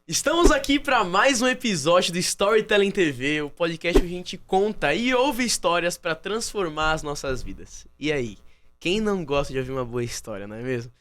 Estamos aqui para mais um episódio do Storytelling TV, o podcast onde a gente conta e ouve histórias para transformar as nossas vidas. E aí, quem não gosta de ouvir uma boa história, não é mesmo?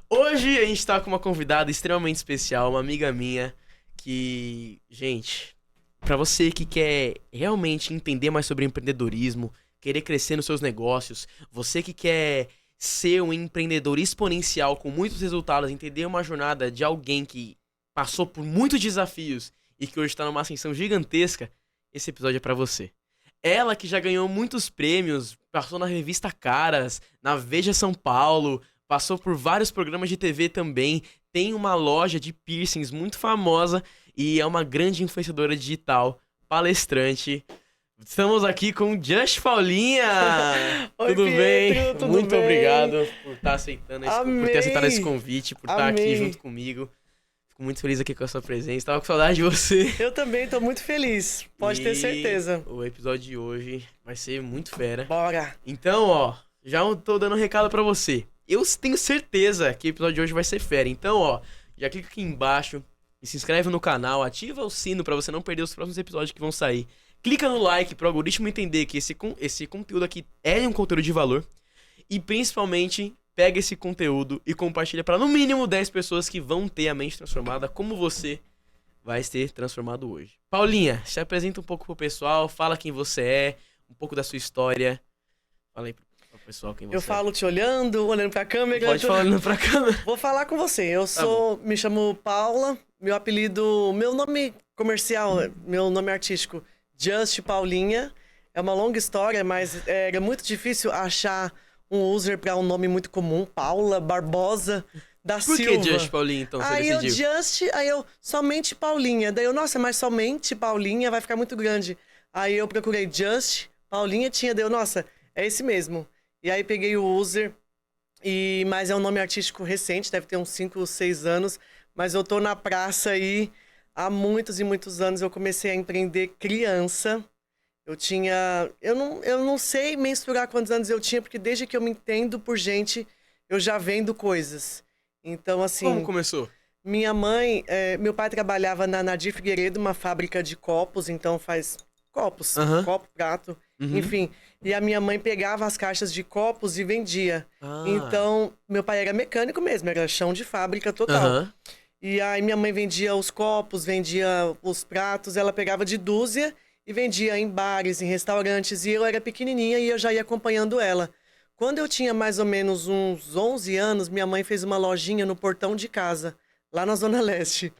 Hoje a gente tá com uma convidada extremamente especial, uma amiga minha, que, gente, para você que quer realmente entender mais sobre empreendedorismo, querer crescer nos seus negócios, você que quer ser um empreendedor exponencial com muitos resultados, entender uma jornada de alguém que passou por muitos desafios e que hoje tá numa ascensão gigantesca, esse episódio é pra você. Ela que já ganhou muitos prêmios, passou na revista Caras, na Veja São Paulo, passou por vários programas de TV também, tem uma loja de piercings muito famosa e é uma grande influenciadora digital, palestrante. Estamos aqui com Just Paulinha! Oi, Tudo bem? Pietro, tudo Muito bem? obrigado por estar aceitando por ter aceitado esse Amei! convite, por estar aqui Amei. junto comigo. Fico muito feliz aqui com a sua presença. Tava com saudade de você. Eu também tô muito feliz, pode ter E certeza. O episódio de hoje vai ser muito fera. Bora! Então, ó, já tô dando um recado pra você. Eu tenho certeza que o episódio de hoje vai ser fera. Então, ó, já clica aqui embaixo e se inscreve no canal, ativa o sino pra você não perder os próximos episódios que vão sair. Clica no like pro algoritmo entender que esse conteúdo aqui é um conteúdo de valor. E principalmente, pega esse conteúdo e compartilha para no mínimo 10 pessoas que vão ter a mente transformada como você vai ser transformado hoje. Paulinha, se apresenta um pouco pro pessoal, fala quem você é, um pouco da sua história. Fala aí pro pessoal quem você Eu falo te olhando pra câmera. Pode falar olhando pra câmera. Vou falar com você. Eu me chamo Paula, meu apelido, meu nome comercial, meu nome artístico, Just Paulinha. É uma longa história, mas era muito difícil achar um user para um nome muito comum, Paula Barbosa da Por Silva. que Just Paulinha, então, você Aí eu decidiu? aí eu somente Paulinha. Daí eu, nossa, mas somente Paulinha vai ficar muito grande. Aí eu procurei Just Paulinha, daí eu, nossa, é esse mesmo. E aí peguei o user, mas é um nome artístico recente, deve ter uns 5 ou 6 anos, mas eu tô na praça aí há muitos e muitos anos. Eu comecei a empreender criança. Eu não sei mensurar quantos anos eu tinha, porque desde que eu me entendo por gente, eu já vendo coisas. Então, assim... Como começou? Minha mãe, meu pai trabalhava na Nadir Figueiredo, uma fábrica de copos, então faz copos, copo, prato, enfim. E a minha mãe pegava as caixas de copos e vendia. Então, meu pai era mecânico mesmo, era chão de fábrica total. E aí minha mãe vendia os copos, vendia os pratos, ela pegava de dúzia e vendia em bares, em restaurantes, e eu era pequenininha e eu já ia acompanhando ela. Quando eu tinha mais ou menos uns 11 anos, minha mãe fez uma lojinha no portão de casa, lá na Zona Leste.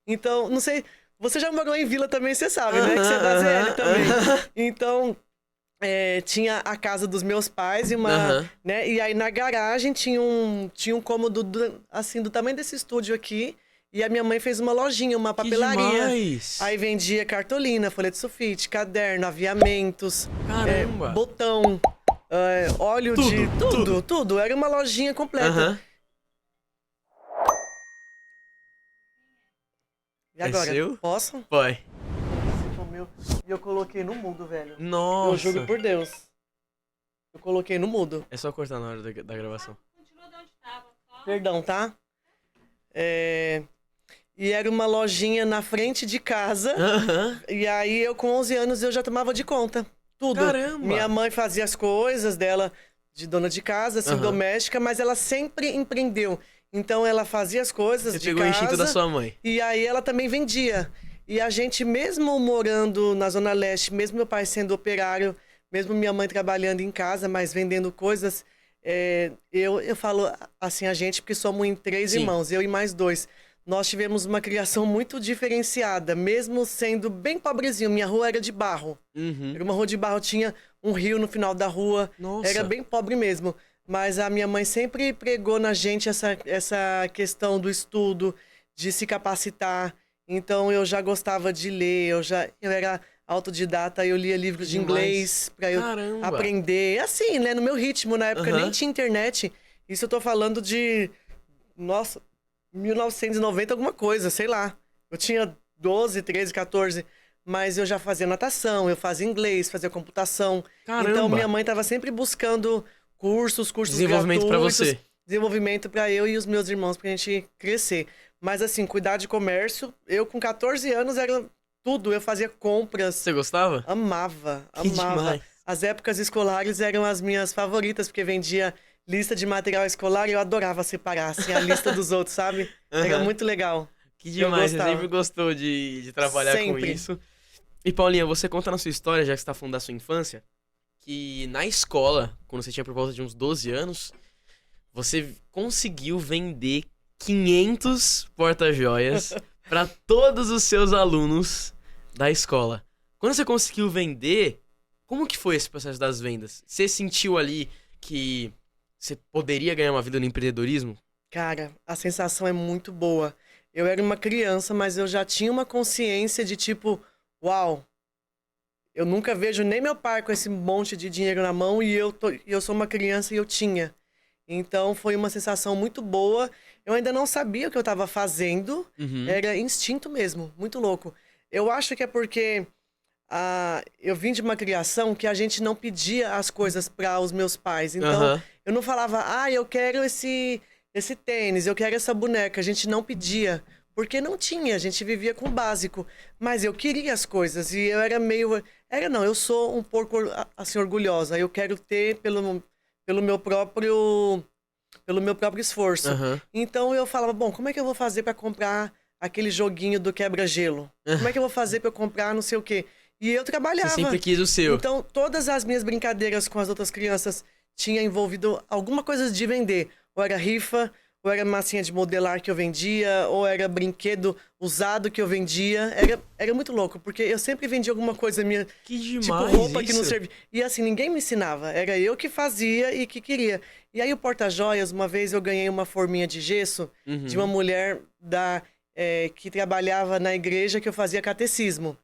Então, não sei, você já morou em vila também, você sabe, né? Que você é da ZL também. Então, tinha a casa dos meus pais e né? E aí na garagem tinha um cômodo assim, do tamanho desse estúdio aqui. E a minha mãe fez uma lojinha, uma papelaria. Demais. Aí vendia cartolina, folha de sulfite, caderno, aviamentos, Caramba. botão, óleo tudo. Era uma lojinha completa. E agora, seu? posso? Vai. Esse foi o meu. E eu coloquei no mudo, velho. Nossa. Eu juro por Deus. Eu coloquei no mudo. É só cortar na hora da gravação. Continua de onde estava. Perdão, tá? E era uma lojinha na frente de casa. E aí eu com 11 anos eu já tomava de conta. Tudo. Caramba. Minha mãe fazia as coisas dela de dona de casa, assim, doméstica, mas ela sempre empreendeu. Então ela fazia as coisas Você de pegou o casa. instinto da sua mãe. E aí ela também vendia. E a gente, mesmo morando na Zona Leste, mesmo meu pai sendo operário, mesmo minha mãe trabalhando em casa, mas vendendo coisas, eu falo assim a gente, porque somos em 3 Sim. irmãos, eu e mais 2. Nós tivemos uma criação muito diferenciada, mesmo sendo bem pobrezinho. Minha rua era de barro. Era uma rua de barro, tinha um rio no final da rua. Nossa. Era bem pobre mesmo. Mas a minha mãe sempre pregou na gente essa questão do estudo, de se capacitar. Então eu já gostava de ler, eu era autodidata, eu lia livros de inglês para eu aprender. Assim, né, no meu ritmo. Na época nem tinha internet. Isso eu tô falando de... Nossa... 1990 alguma coisa, sei lá. Eu tinha 12, 13, 14, mas eu já fazia natação, eu fazia inglês, fazia computação. Caramba. Então minha mãe estava sempre buscando cursos Desenvolvimento gratuitos. pra você. desenvolvimento para eu e os meus irmãos, pra gente crescer. Mas assim, cuidar de comércio, eu com 14 anos era tudo, eu fazia compras. Você gostava? Amava, Que amava. demais. As épocas escolares eram as minhas favoritas, porque vendia lista de material escolar e eu adorava separar, assim, a lista dos outros, sabe? Era muito legal. Que demais, você gostava. sempre gostou de trabalhar com Sempre. isso. E Paulinha, você conta na sua história, já que você tá falando da sua infância, que na escola, quando você tinha por volta de uns 12 anos, você conseguiu vender 500 porta-joias para todos os seus alunos da escola. Quando você conseguiu vender, como que foi esse processo das vendas? Você sentiu ali que você poderia ganhar uma vida no empreendedorismo? Cara, a sensação é muito boa. Eu era uma criança, mas eu já tinha uma consciência de tipo, uau, eu nunca vejo nem meu pai com esse monte de dinheiro na mão e eu sou uma criança e eu tinha. Então foi uma sensação muito boa. Eu ainda não sabia o que eu estava fazendo, era instinto mesmo, muito louco. Eu acho que é porque eu vim de uma criação que a gente não pedia as coisas para os meus pais. Então eu não falava, eu quero esse tênis, eu quero essa boneca. A gente não pedia, porque não tinha, a gente vivia com o básico. Mas eu queria as coisas e eu era meio... eu sou um pouco, assim, orgulhosa. Eu quero ter pelo meu próprio esforço. Então eu falava, bom, como é que eu vou fazer para comprar aquele joguinho do quebra-gelo? Como é que eu vou fazer para comprar não sei o quê? E eu trabalhava. Você sempre quis o seu. Então todas as minhas brincadeiras com as outras crianças tinha envolvido alguma coisa de vender. Ou era rifa, ou era massinha de modelar que eu vendia, ou era brinquedo usado que eu vendia. Era muito louco, porque eu sempre vendia alguma coisa minha. Que demais, tipo roupa que não servia. E assim, ninguém me ensinava. Era eu que fazia e que queria. E aí o porta-joias, uma vez eu ganhei uma forminha de gesso de uma mulher que trabalhava na igreja que eu fazia catecismo.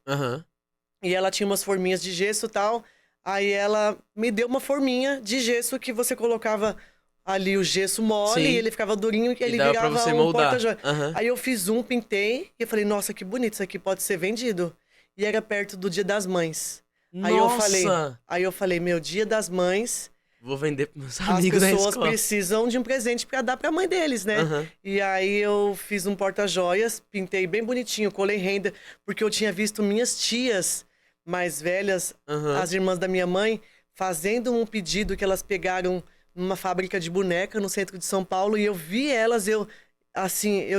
E ela tinha umas forminhas de gesso e tal. Aí ela me deu uma forminha de gesso que você colocava ali o gesso mole e ele ficava durinho e ele virava um porta-joia. Aí eu fiz pintei e eu falei, nossa, que bonito, isso aqui pode ser vendido. E era perto do Dia das Mães. Nossa! Aí eu falei, meu, Dia das Mães... Vou vender pros meus amigos da escola. As pessoas precisam de um presente pra dar pra mãe deles, né? E aí eu fiz um porta-joias, pintei bem bonitinho, colei renda, porque eu tinha visto minhas tias mais velhas, as irmãs da minha mãe, fazendo um pedido que elas pegaram numa fábrica de boneca no centro de São Paulo, e eu vi elas, eu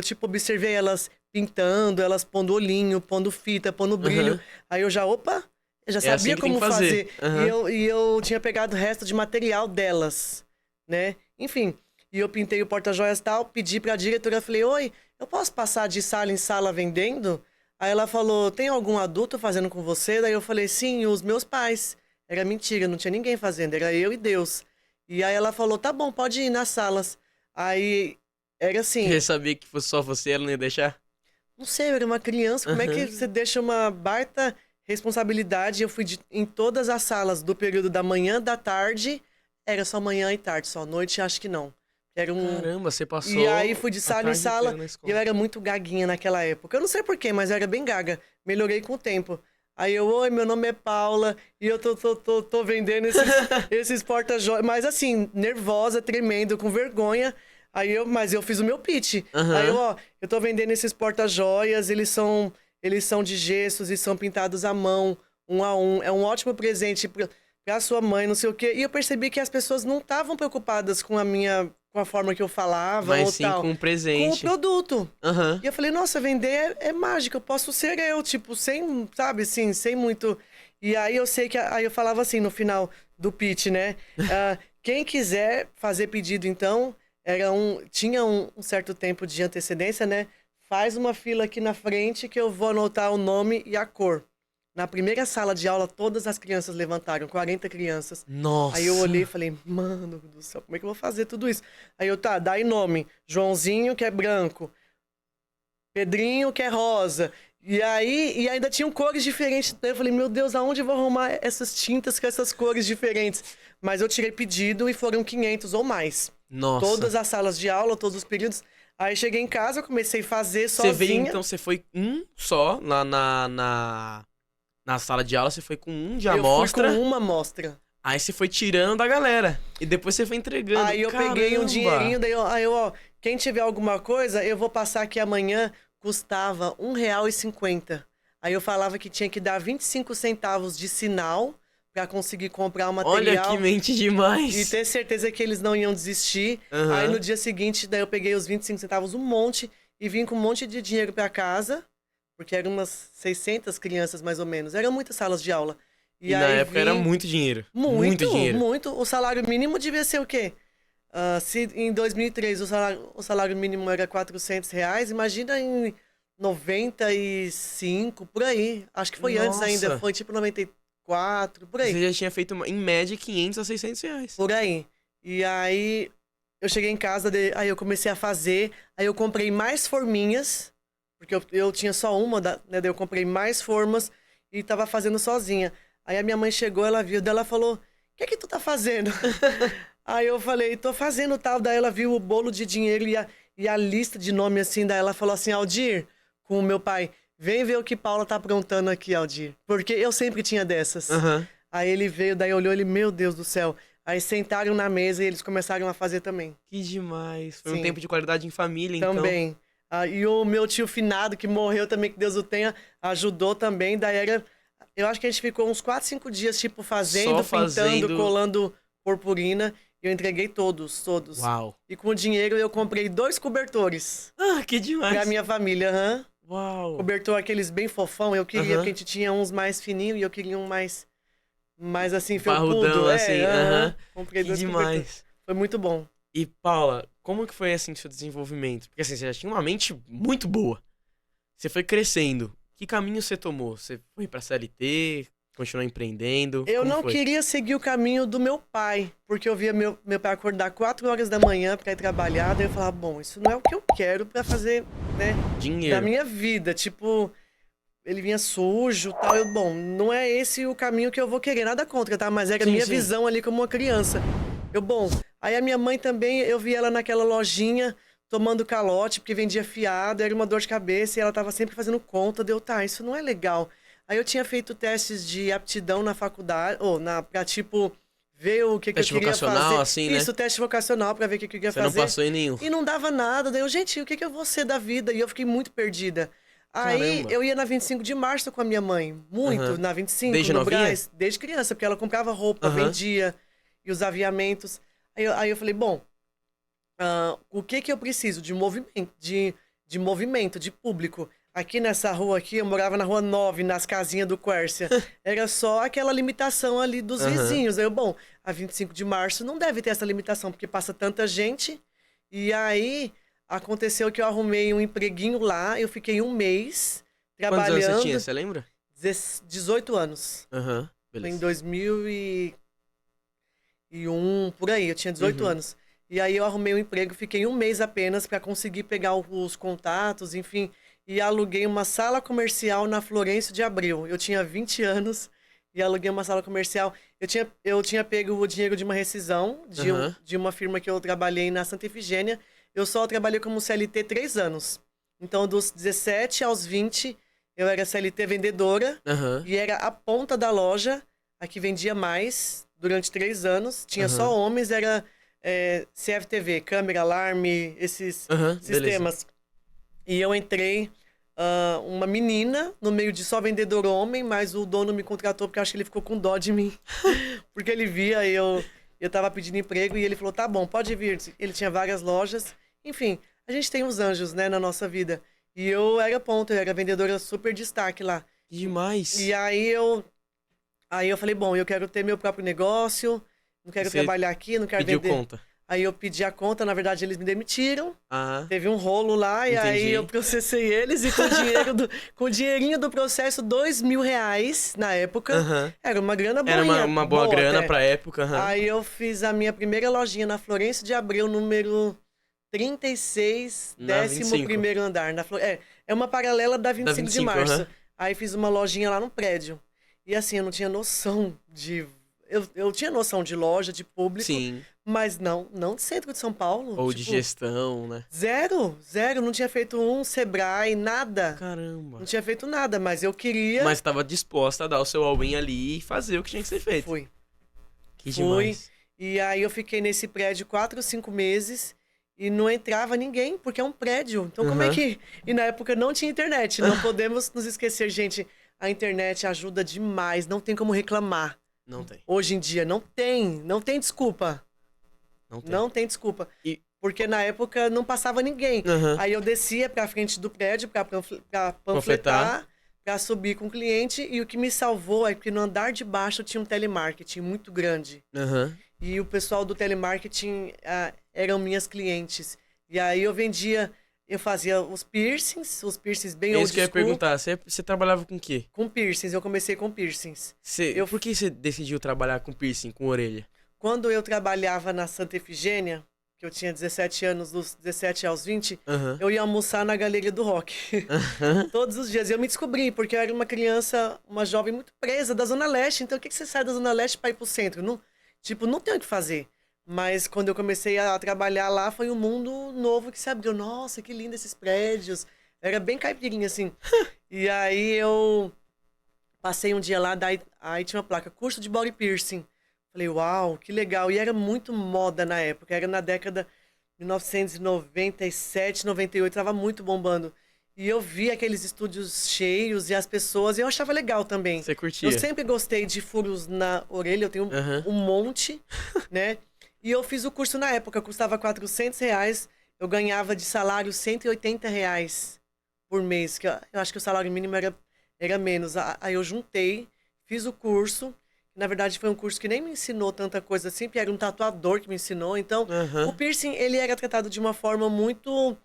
tipo observei elas pintando, elas pondo olhinho, pondo fita, pondo brilho. Aí eu já sabia assim como fazer. E eu tinha pegado o resto de material delas, né? Enfim, e eu pintei o porta-joias e tal, pedi pra diretora, falei, oi, eu posso passar de sala em sala vendendo? Aí ela falou, tem algum adulto fazendo com você? Daí eu falei, sim, os meus pais. Era mentira, não tinha ninguém fazendo, era eu e Deus. E aí ela falou, tá bom, pode ir nas salas. Aí, era assim... Você sabia que fosse só você, ela não ia deixar? Não sei, eu era uma criança, como é que você deixa uma baita responsabilidade? Eu fui em todas as salas do período da manhã, da tarde, era só manhã e tarde, só noite, acho que não. Caramba, você passou... E aí fui de sala em sala, e eu era muito gaguinha naquela época. Eu não sei porquê, mas eu era bem gaga. Melhorei com o tempo. Aí eu, oi, meu nome é Paula, e eu tô vendendo esses porta-joias. Mas assim, nervosa, tremendo, com vergonha. Mas eu fiz o meu pitch. Aí eu tô vendendo esses porta-joias, eles são de gessos e são pintados à mão, um a um. É um ótimo presente pra sua mãe, não sei o quê. E eu percebi que as pessoas não estavam preocupadas com a forma que eu falava, mas ou sim tal. com o presente. Com o produto. E eu falei, nossa, vender é mágico, eu posso ser eu, tipo, sem, sabe, assim, sem muito... E aí eu sei que, aí eu falava assim, no final do pitch, né? Quem quiser fazer pedido, então, tinha um certo tempo de antecedência, né? Faz uma fila aqui na frente que eu vou anotar o nome e a cor. Na primeira sala de aula, todas as crianças levantaram, 40 crianças. Nossa! Aí eu olhei e falei, mano do céu, como é que eu vou fazer tudo isso? Aí eu, dá aí nome. Joãozinho, que é branco. Pedrinho, que é rosa. E ainda tinham cores diferentes. Então eu falei, meu Deus, aonde eu vou arrumar essas tintas com essas cores diferentes? Mas eu tirei pedido e foram 500 ou mais. Nossa! Todas as salas de aula, todos os períodos. Aí cheguei em casa, eu comecei a fazer sozinha. Você veio, então, você foi só lá na sala de aula, você foi com de amostra. Eu fui com uma amostra. Aí você foi tirando da galera. E depois você foi entregando. Aí eu peguei um dinheirinho, daí ó, quem tiver alguma coisa, eu vou passar aqui amanhã, custava R$1,50. Aí eu falava que tinha que dar 25 centavos de sinal pra conseguir comprar o material. Olha que mente demais. E ter certeza que eles não iam desistir. Uhum. Aí no dia seguinte, daí eu peguei os 25 centavos, um monte, e vim com um monte de dinheiro pra casa, porque eram umas 600 crianças mais ou menos. Eram muitas salas de aula. E na época era muito dinheiro. Muito dinheiro. Muito. O salário mínimo devia ser o quê? Se em 2003 o salário mínimo era R$400, imagina em 95, por aí. Acho que foi antes ainda, foi tipo 94, por aí. Você já tinha feito, em média, 500 a 600 reais. Por aí. E aí eu cheguei em casa, aí eu comecei a fazer, aí eu comprei mais forminhas, porque eu tinha só uma, né? Daí eu comprei mais formas e tava fazendo sozinha. Aí a minha mãe chegou, ela viu, daí ela falou, o que tu tá fazendo? Aí eu falei, tô fazendo tal. Daí ela viu o bolo de dinheiro e a lista de nome assim. Daí ela falou assim, Aldir, com o meu pai, vem ver o que Paula tá aprontando aqui, Aldir. Porque eu sempre tinha dessas. Uhum. Aí ele veio, daí olhou, ele, meu Deus do céu. Aí sentaram na mesa e eles começaram a fazer também. Que demais. Foi Sim. um tempo de qualidade em família, então. Também. E o meu tio finado, que morreu também, que Deus o tenha, ajudou também. Daí era... Eu acho que a gente ficou uns 4, 5 dias, tipo, fazendo, pintando, colando purpurina. E eu entreguei todos. Uau. E com o dinheiro eu comprei 2 cobertores. Que demais. Pra minha família, Uau. Cobertor aqueles bem fofão. Eu queria, porque a gente tinha uns mais fininhos e eu queria um mais assim, felpudo. Assim, Comprei que 2 demais. cobertores. Foi muito bom. E, Paula, como que foi, assim, o seu desenvolvimento? Porque, assim, você já tinha uma mente muito boa. Você foi crescendo. Que caminho você tomou? Você foi pra CLT, continuou empreendendo? Eu não queria seguir o caminho do meu pai, porque eu via meu pai acordar 4 horas da manhã pra ir trabalhar, daí eu falava, bom, isso não é o que eu quero pra fazer, né? Dinheiro. Da minha vida, tipo, ele vinha sujo e tal, bom, não é esse o caminho que eu vou querer, nada contra, tá? Mas era a minha visão ali como uma criança. Aí a minha mãe também, eu vi ela naquela lojinha, tomando calote, porque vendia fiado, era uma dor de cabeça, e ela tava sempre fazendo conta, isso não é legal. Aí eu tinha feito testes de aptidão na faculdade, pra tipo, ver o que eu queria fazer. Teste vocacional, assim, né? Isso, teste vocacional, pra ver o que eu queria fazer. Você não passou em nenhum. E não dava nada, daí gente, o que eu vou ser da vida? E eu fiquei muito perdida. Aí Caramba. eu ia na 25 de março com a minha mãe, muito, na 25, desde no novinha? Brás, desde criança, porque ela comprava roupa, vendia, e os aviamentos. Aí eu falei, bom, o que eu preciso? De movimento, de movimento, de público. Aqui nessa rua aqui, eu morava na rua 9, nas casinhas do Quércia. Era só aquela limitação ali dos vizinhos. Aí bom, a 25 de março não deve ter essa limitação, porque passa tanta gente. E aí, aconteceu que eu arrumei um empreguinho lá, eu fiquei um mês trabalhando. Quantos anos você tinha, você lembra? 18 anos. Beleza. Foi em 2001, por aí, eu tinha 18 anos. E aí eu arrumei um emprego, fiquei um mês apenas para conseguir pegar os contatos, enfim, e aluguei uma sala comercial na Florencio de Abreu. Eu tinha 20 anos e aluguei uma sala comercial. Eu tinha pego o dinheiro de uma rescisão de uma firma que eu trabalhei na Santa Efigênia. Eu só trabalhei como CLT 3 anos. Então, dos 17 aos 20, eu era CLT vendedora e era a ponta da loja, a que vendia mais durante 3 anos. Tinha só homens, era CFTV, câmera, alarme, esses sistemas. Beleza. E eu entrei, uma menina, no meio de só vendedor homem, mas o dono me contratou porque eu acho que ele ficou com dó de mim. Porque ele via eu tava pedindo emprego e ele falou, tá bom, pode vir. Ele tinha várias lojas. Enfim, a gente tem os anjos, né, na nossa vida. E eu era ponta, eu era vendedora super destaque lá. Demais. E aí eu falei, bom, eu quero ter meu próprio negócio, não quero trabalhar aqui, não quero vender. Pediu conta. Aí eu pedi a conta, na verdade eles me demitiram. Teve um rolo lá, e aí eu processei eles e com o dinheirinho do processo, R$2.000 na época. Era uma grana boa. Era uma boa grana até. Pra época. Aí eu fiz a minha primeira lojinha na Florencio de Abreu, número 36, 11º andar. É uma paralela da 25 de março. Aí fiz uma lojinha lá no prédio. E assim, eu não tinha noção de... Eu tinha noção de loja, de público. Sim. Mas não de centro de São Paulo. Ou de gestão, né? Zero. Não tinha feito um Sebrae, nada. Caramba. Não tinha feito nada, mas eu queria... Mas estava disposta a dar o seu all-in ali e fazer o que tinha que ser feito. Fui. Que demais. E aí eu fiquei nesse prédio 4 ou 5 meses e não entrava ninguém, porque é um prédio. Então como é que... E na época não tinha internet, não podemos nos esquecer, gente. A internet ajuda demais, não tem como reclamar. Não tem. Hoje em dia, não tem desculpa. Não tem desculpa. Porque na época não passava ninguém. Aí eu descia pra frente do prédio pra panfletar, pra subir com o cliente. E o que me salvou é que no andar de baixo tinha um telemarketing muito grande. E o pessoal do telemarketing eram minhas clientes. E aí eu fazia os piercings bem old Isso que eu ia perguntar, você trabalhava com o quê? Com piercings, eu comecei com piercings. Por que você decidiu trabalhar com piercing, com orelha? Quando eu trabalhava na Santa Efigênia, que eu tinha 17 anos, dos 17 aos 20, eu ia almoçar na Galeria do Rock. Todos os dias. E eu me descobri, porque eu era uma criança, uma jovem muito presa da Zona Leste. Então, o que você sai da Zona Leste para ir pro centro? Não tem o que fazer. Mas quando eu comecei a trabalhar lá, foi um mundo novo que se abriu. Nossa, que lindo esses prédios. Era bem caipirinha, assim. E aí eu passei um dia lá, aí tinha uma placa, curso de body piercing. Falei, uau, que legal. E era muito moda na época. Era na década de 1997, 98, tava muito bombando. E eu vi aqueles estúdios cheios e as pessoas, e eu achava legal também. Você curtia? Eu sempre gostei de furos na orelha, eu tenho um monte, né? E eu fiz o curso na época, custava R$400, eu ganhava de salário R$180 por mês, que eu acho que o salário mínimo era menos. Aí eu juntei, fiz o curso, na verdade foi um curso que nem me ensinou tanta coisa assim, porque era um tatuador que me ensinou, então o piercing, ele era tratado de uma forma muito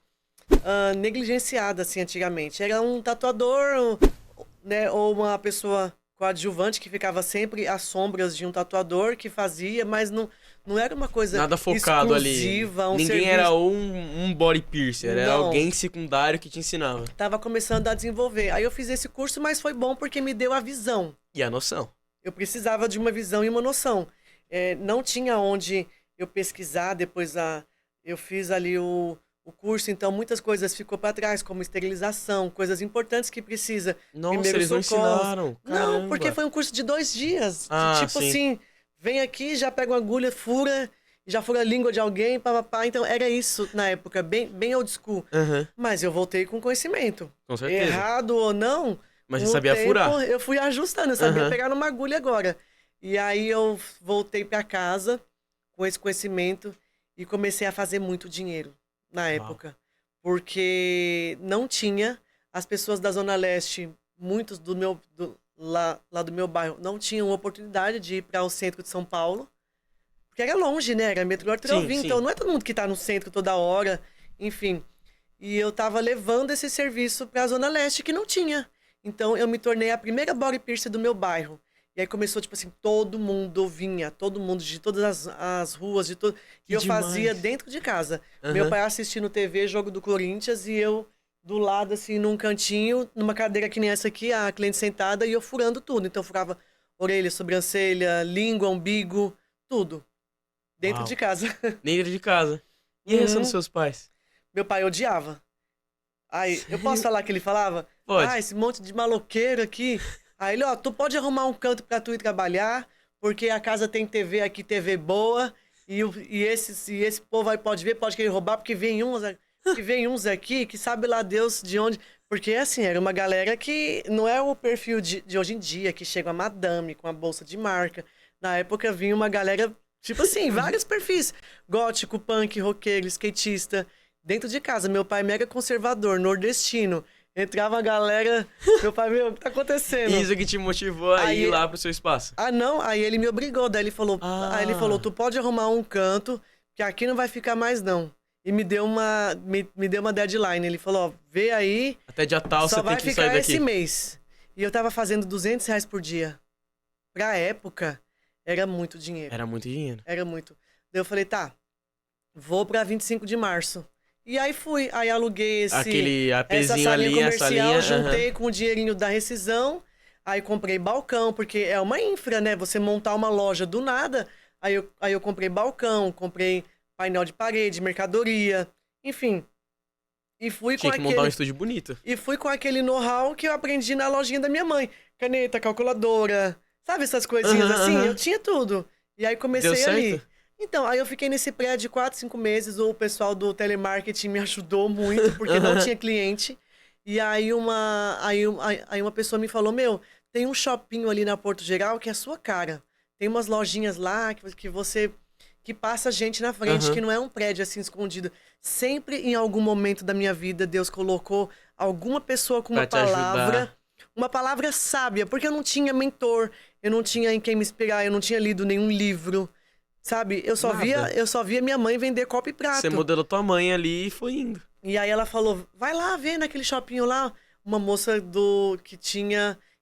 negligenciada, assim, antigamente. Era um tatuador, né, ou uma pessoa coadjuvante que ficava sempre às sombras de um tatuador que fazia, mas não era uma coisa nada focado exclusiva, ali. Ninguém serviço. era um body piercer, era alguém secundário que te ensinava. Tava começando a desenvolver. Aí eu fiz esse curso, mas foi bom porque me deu a visão. E a noção. Eu precisava de uma visão e uma noção. Não tinha onde eu pesquisar, depois eu fiz ali o curso, então muitas coisas ficou para trás, como esterilização, coisas importantes que precisa. Nossa, eles não ensinaram. Não, porque foi um curso de 2 dias. Tipo sim. assim, vem aqui, já pega uma agulha, fura, já fura a língua de alguém, papapá. Então era isso na época, bem old school. Mas eu voltei com conhecimento. Com certeza. Errado ou não, mas você sabia furar. Eu fui ajustando, eu sabia pegar numa agulha agora. E aí eu voltei para casa com esse conhecimento e comecei a fazer muito dinheiro na época. Porque não tinha, as pessoas da Zona Leste, muitos lá do meu bairro, não tinham oportunidade de ir para o centro de São Paulo. Porque era longe, né? Era metrô Arthur-Alvim, então não é todo mundo que tá no centro toda hora, enfim. E eu tava levando esse serviço para a Zona Leste, que não tinha. Então eu me tornei a primeira body piercer do meu bairro. E aí começou, tipo assim, todo mundo vinha, todo mundo de todas as ruas, de todo. E eu fazia dentro de casa. Meu pai assistindo TV, jogo do Corinthians, e eu do lado, assim, num cantinho, numa cadeira que nem essa aqui, a cliente sentada, e eu furando tudo. Então eu furava orelha, sobrancelha, língua, umbigo, tudo. Dentro de casa. Dentro de casa. E a reação dos seus pais? Meu pai odiava. Aí, eu posso falar que ele falava? Pode. Esse monte de maloqueiro aqui. Aí ele, tu pode arrumar um canto pra tu ir trabalhar, porque a casa tem TV aqui, TV boa, e esse povo aí pode ver, pode querer roubar, porque vem uns aqui que sabe lá Deus de onde. Porque, assim, era uma galera que não é o perfil de hoje em dia, que chega a madame com a bolsa de marca. Na época vinha uma galera, tipo assim, vários perfis. Gótico, punk, roqueiro, skatista. Dentro de casa, meu pai mega conservador, nordestino. Entrava a galera, meu pai, o que tá acontecendo? Isso que te motivou a ir lá pro seu espaço. Não, aí ele me obrigou, daí ele falou, tu pode arrumar um canto, que aqui não vai ficar mais não. E me deu uma deadline, ele falou, vê aí, até dia tal você tem que sair daqui. Só vai ficar esse mês. E eu tava fazendo R$200 por dia. Pra época, era muito dinheiro. Era muito dinheiro. Era muito. Daí eu falei, tá, vou pra 25 de março. E aí fui, aí aluguei aquele essa APzinho salinha ali, comercial, juntei com o dinheirinho da rescisão, aí comprei balcão, porque é uma infra, né? Você montar uma loja do nada, aí eu comprei balcão, comprei painel de parede, mercadoria, enfim. E fui Tinha que montar um estúdio bonito. E fui com aquele know-how que eu aprendi na lojinha da minha mãe. Caneta, calculadora, sabe essas coisinhas assim? Eu tinha tudo. E aí comecei ali. Então, aí eu fiquei nesse prédio 4, 5 meses, o pessoal do telemarketing me ajudou muito, porque não tinha cliente. E aí uma pessoa me falou, tem um shopping ali na Porto Geral que é a sua cara. Tem umas lojinhas lá que passa gente na frente, que não é um prédio assim escondido. Sempre em algum momento da minha vida, Deus colocou alguma pessoa com uma palavra sábia, porque eu não tinha mentor, eu não tinha em quem me inspirar, eu não tinha lido nenhum livro. Sabe, eu só via minha mãe vender copo e prato. Você modelou tua mãe ali e foi indo. E aí ela falou, vai lá ver naquele shopping lá, uma moça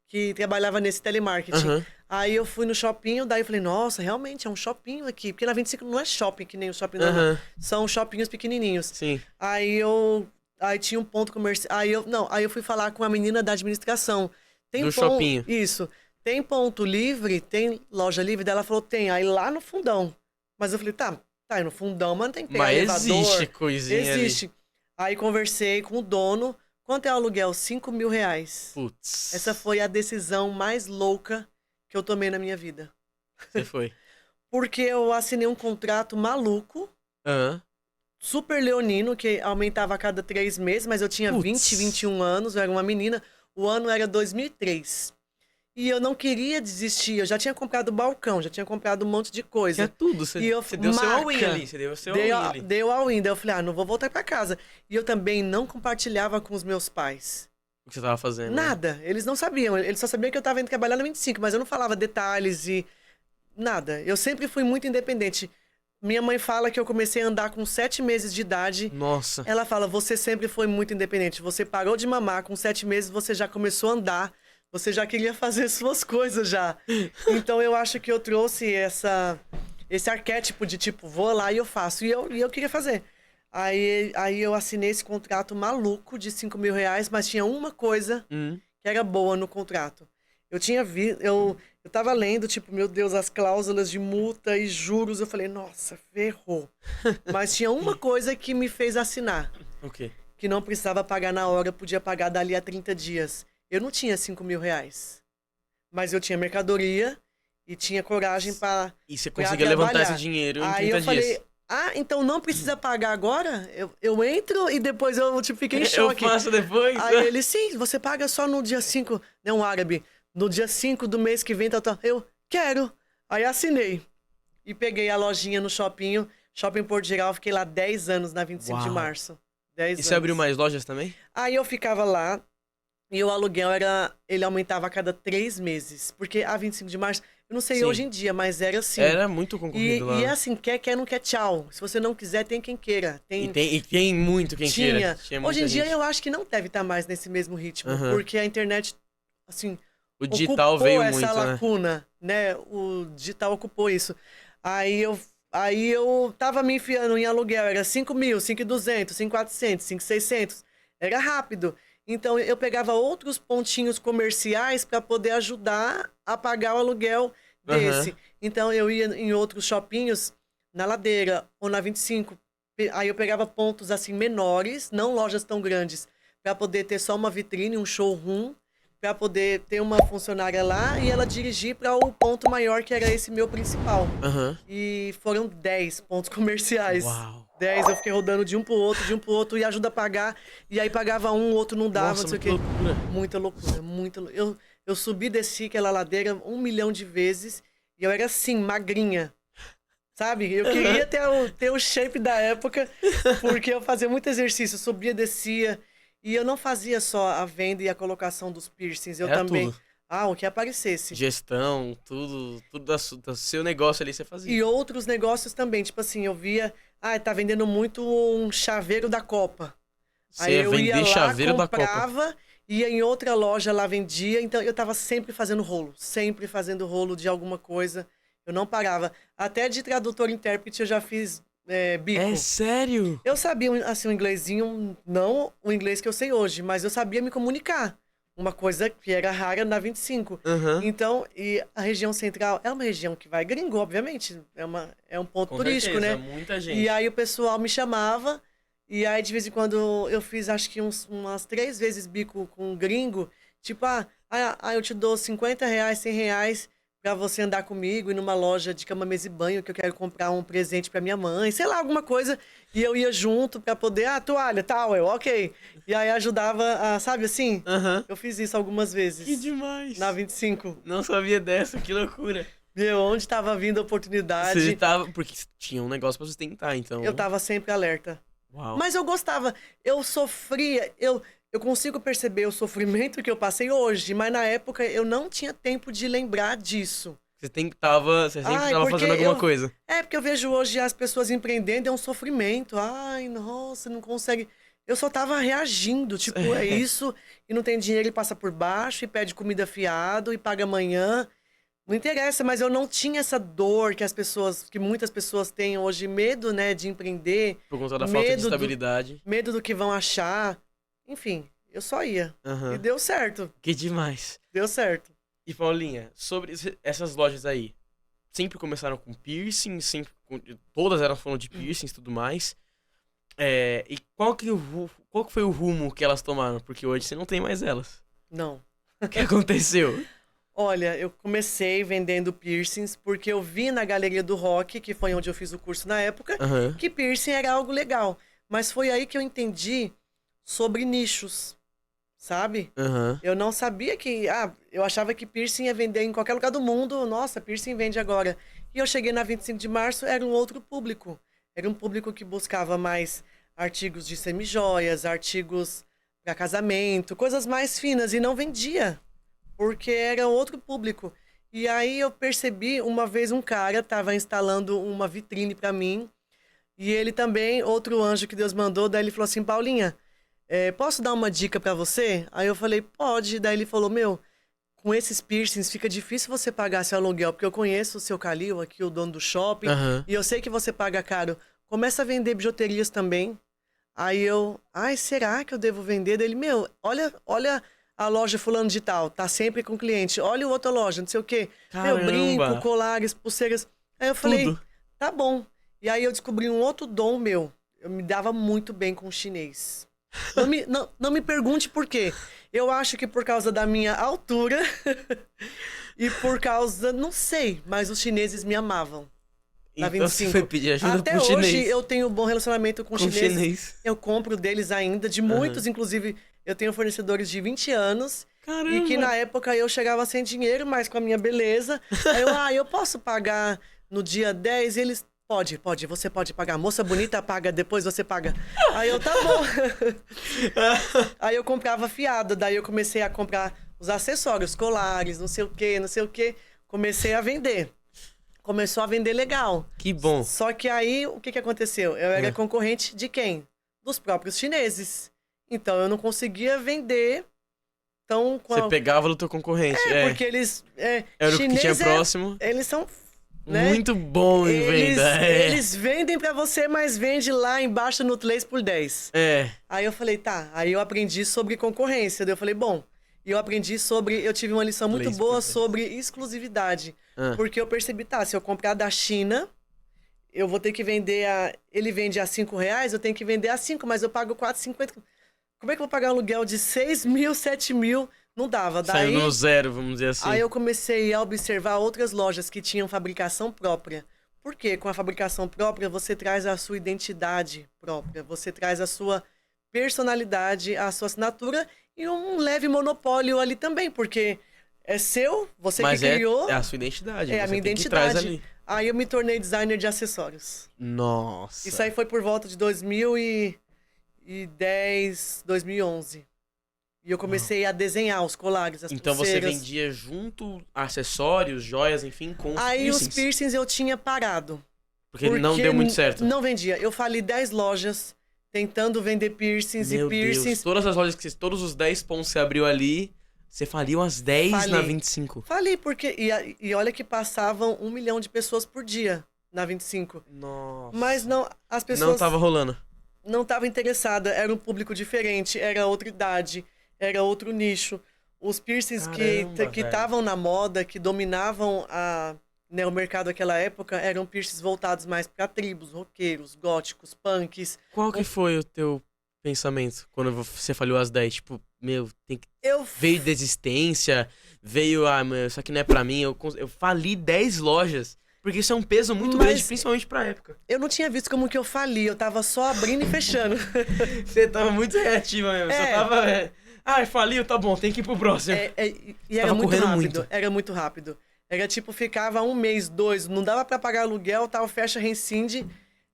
que trabalhava nesse telemarketing. Aí eu fui no shopping, daí eu falei, nossa, realmente é um shopping aqui. Porque na 25 não é shopping que nem o shopping normal. São shoppinhos pequenininhos. Sim. Aí tinha um ponto comercial. Aí eu fui falar com a menina da administração. Shopping. Isso. Tem ponto livre? Tem loja livre? Daí ela falou, tem. Aí lá no fundão. Mas eu falei, tá aí no fundão, mas não tem que pegar elevador. Mas existe coisinha Existe. Ali. Aí conversei com o dono. Quanto é o aluguel? R$5.000. Putz. Essa foi a decisão mais louca que eu tomei na minha vida. Você foi? Porque eu assinei um contrato maluco. Super leonino, que aumentava a cada 3 meses, mas eu tinha 20, 21 anos, eu era uma menina. O ano era 2003. E eu não queria desistir, eu já tinha comprado balcão, já tinha comprado um monte de coisa. É tudo, você deu seu all-in ali, você deu seu all-in ali. Deu all-in, daí eu falei, não vou voltar pra casa. E eu também não compartilhava com os meus pais. O que você tava fazendo? Nada, eles não sabiam, eles só sabiam que eu tava indo trabalhar na 25, mas eu não falava detalhes e nada. Eu sempre fui muito independente. Minha mãe fala que eu comecei a andar com 7 meses de idade. Nossa. Ela fala, você sempre foi muito independente, você parou de mamar, com 7 meses você já começou a andar. Você já queria fazer suas coisas já. Então eu acho que eu trouxe esse arquétipo de tipo, vou lá e eu faço. E eu queria fazer. Aí eu assinei esse contrato maluco de R$5.000, mas tinha uma coisa que era boa no contrato. Eu tava lendo, tipo, meu Deus, as cláusulas de multa e juros. Eu falei, nossa, ferrou. Mas tinha uma coisa que me fez assinar. O quê? Que não precisava pagar na hora, podia pagar dali a 30 dias. Eu não tinha R$5.000, mas eu tinha mercadoria e tinha coragem para E você conseguia levantar esse dinheiro em 30 dias. Aí eu falei, então não precisa pagar agora? Eu entro e depois eu fiquei em choque. Eu faço depois? Aí ele, sim, você paga só no dia 5, né, um árabe, no dia 5 do mês que vem, Eu, quero. Aí assinei. E peguei a lojinha no Shopping Porto Geral, fiquei lá 10 anos na 25 de março. 10 anos. E você abriu mais lojas também? Aí eu ficava lá. E o aluguel ele aumentava a cada 3 meses. Porque a 25 de março, eu não sei hoje em dia, mas era assim. Era muito concorrido lá. E é assim, quer, não quer, tchau. Se você não quiser, tem quem queira. E tem muito quem queira. Tinha hoje em dia eu acho que não deve estar mais nesse mesmo ritmo. Porque a internet, assim, o digital veio essa muito, lacuna, né? O digital ocupou isso. Aí eu tava me enfiando em aluguel, era 5.000, 5.200, 5.400, 5.600. Era rápido. Então, eu pegava outros pontinhos comerciais para poder ajudar a pagar o aluguel desse. Então, eu ia em outros shoppinhos, na Ladeira ou na 25. Aí eu pegava pontos assim menores, não lojas tão grandes, para poder ter só uma vitrine, um showroom, para poder ter uma funcionária lá e ela dirigir para o ponto maior, que era esse meu principal. E foram 10 pontos comerciais. Uau! 10, eu fiquei rodando de um pro outro, e ajuda a pagar. E aí pagava um, o outro não dava, Nossa, não sei o quê. Muita loucura, muita loucura. Eu subi e desci aquela ladeira 1 milhão de vezes, e eu era assim, magrinha. Sabe? Eu queria ter o shape da época, porque eu fazia muito exercício, subia, descia. E eu não fazia só a venda e a colocação dos piercings, eu também... Tudo. O que aparecesse. Gestão, tudo do seu negócio ali você fazia. E outros negócios também, tipo assim, eu via... tá vendendo muito um chaveiro da Copa. Aí eu ia lá, chaveiro comprava, ia em outra loja, lá vendia. Então eu tava sempre fazendo rolo de alguma coisa. Eu não parava. Até de tradutor e intérprete eu já fiz bico. É sério? Eu sabia, assim, um inglesinho, não o inglês que eu sei hoje, mas eu sabia me comunicar. Uma coisa que era rara na 25. Então, e a região central é uma região que vai gringo, obviamente. É um ponto turístico, certeza, né? Muita gente. E aí o pessoal me chamava, e aí de vez em quando eu fiz, acho que umas 3 vezes bico com um gringo. Tipo, eu te dou R$50, R$100 pra você andar comigo, ir numa loja de cama, mesa e banho, que eu quero comprar um presente pra minha mãe, sei lá, alguma coisa. E eu ia junto pra poder, toalha, tal, ok. E aí ajudava, sabe assim? Eu fiz isso algumas vezes. Que demais. Na 25. Não sabia dessa, que loucura. Meu, onde tava vindo a oportunidade. Você tava, porque tinha um negócio pra sustentar, então. Eu tava sempre alerta. Uau. Mas eu gostava, eu sofria, eu consigo perceber o sofrimento que eu passei hoje, mas na época eu não tinha tempo de lembrar disso. Você sempre tava fazendo alguma coisa. Porque eu vejo hoje as pessoas empreendendo, é um sofrimento. Ai, nossa, não consegue. Eu só tava reagindo, tipo, é isso, e não tem dinheiro e passa por baixo, e pede comida fiado, e paga amanhã. Não interessa, mas eu não tinha essa dor que muitas pessoas têm hoje, medo, né, de empreender. Por conta da falta de estabilidade. Medo do que vão achar. Enfim, eu só ia. E deu certo. Que demais. Deu certo. E Paulinha, sobre essas lojas aí, sempre começaram com piercing, todas elas foram de piercings e tudo mais. E qual que foi o rumo que elas tomaram? Porque hoje você não tem mais elas. Não. O que aconteceu? Olha, eu comecei vendendo piercings porque eu vi na Galeria do Rock, que foi onde eu fiz o curso na época, que piercing era algo legal. Mas foi aí que eu entendi sobre nichos, sabe? Eu não sabia que... eu achava que piercing ia vender em qualquer lugar do mundo. Nossa, piercing vende agora. E eu cheguei na 25 de março, era um outro público. Era um público que buscava mais artigos de semijoias, artigos para casamento, coisas mais finas. E não vendia, porque era outro público. E aí eu percebi, uma vez um cara estava instalando uma vitrine para mim. E ele também, outro anjo que Deus mandou, daí ele falou assim, Paulinha, posso dar uma dica pra você? Aí eu falei, pode. Daí ele falou, com esses piercings fica difícil você pagar seu aluguel, porque eu conheço o seu Calil aqui, o dono do shopping, e eu sei que você paga caro. Começa a vender bijuterias também. Aí eu, será que eu devo vender? Daí ele, olha a loja fulano de tal, tá sempre com cliente. Olha outra loja, não sei o quê. Caramba. Brinco, colares, pulseiras. Aí eu falei, tudo. Tá bom. E aí eu descobri um outro dom meu. Eu me dava muito bem com chinês. Não me pergunte por quê. Eu acho que por causa da minha altura e por causa, não sei, mas os chineses me amavam. Na Então 25. você foi pedir ajuda Até pro hoje chinês. eu tenho um bom relacionamento com chinês. Eu compro deles ainda, de muitos, inclusive eu tenho fornecedores de 20 anos. Caramba. E que na época eu chegava sem dinheiro, mas com a minha beleza. Aí eu posso pagar no dia 10? E eles, pode, você pode pagar. Moça bonita paga, depois você paga. Aí eu, tá bom. Aí eu comprava fiado, daí eu comecei a comprar os acessórios, colares, não sei o quê. Comecei a vender. Começou a vender legal. Que bom. Só que aí, o que aconteceu? Eu era concorrente de quem? Dos próprios chineses. Então, eu não conseguia vender. Então, Você pegava do teu concorrente. Porque eles... Era o que tinha próximo. Eles são... Né? Muito bom em venda. Eles vendem pra você, mas vende lá embaixo no 3x10. Aí eu falei, tá. Aí eu aprendi sobre concorrência. Daí eu falei, bom... E eu aprendi eu tive uma lição muito boa sobre exclusividade. Porque eu percebi, se eu comprar da China, eu vou ter que vender ele vende a R$5, eu tenho que vender a 5, mas eu pago R$4,50. Como é que eu vou pagar um aluguel de 6 mil, 7 mil? Não dava. Daí, saiu no zero, vamos dizer assim. Aí eu comecei a observar outras lojas que tinham fabricação própria. Porque com a fabricação própria, você traz a sua identidade própria. Você traz a sua personalidade, a sua assinatura e um leve monopólio ali também, porque é seu, você que criou. É a sua identidade. É a minha identidade. Ali. Aí eu me tornei designer de acessórios. Nossa. Isso aí foi por volta de 2010, 2011. E eu comecei a desenhar os colares, as então pulseiras. Você vendia junto acessórios, joias, enfim, com os aí piercings? Os piercings eu tinha parado. Porque não deu muito certo. Não vendia. Eu falei 10 lojas tentando vender piercings Meu e piercings. Deus. Todas as lojas todos os 10 pontos que você abriu ali, você faliu as 10 na 25. Falei, porque... E olha que passavam 1 milhão de pessoas por dia na 25. Nossa. Mas não, as pessoas... Não tava rolando. Não tava interessada. Era um público diferente, era outra idade, era outro nicho. Os piercings que estavam na moda, que dominavam o mercado naquela época, eram piercings voltados mais para tribos, roqueiros, góticos, punks. Qual que foi o teu pensamento quando você falhou as 10? Tipo, meu, veio desistência, veio, meu, isso aqui não é pra mim, eu fali 10 lojas. Porque isso é um peso muito grande, principalmente pra época. Eu não tinha visto como que eu fali, eu tava só abrindo e fechando. Você tava muito reativa mesmo, só tava... faliu, tá bom, tem que ir pro próximo. E era muito rápido, era muito rápido. Era tipo, ficava 1 mês, 2, não dava pra pagar aluguel, tal, fecha, rescinde,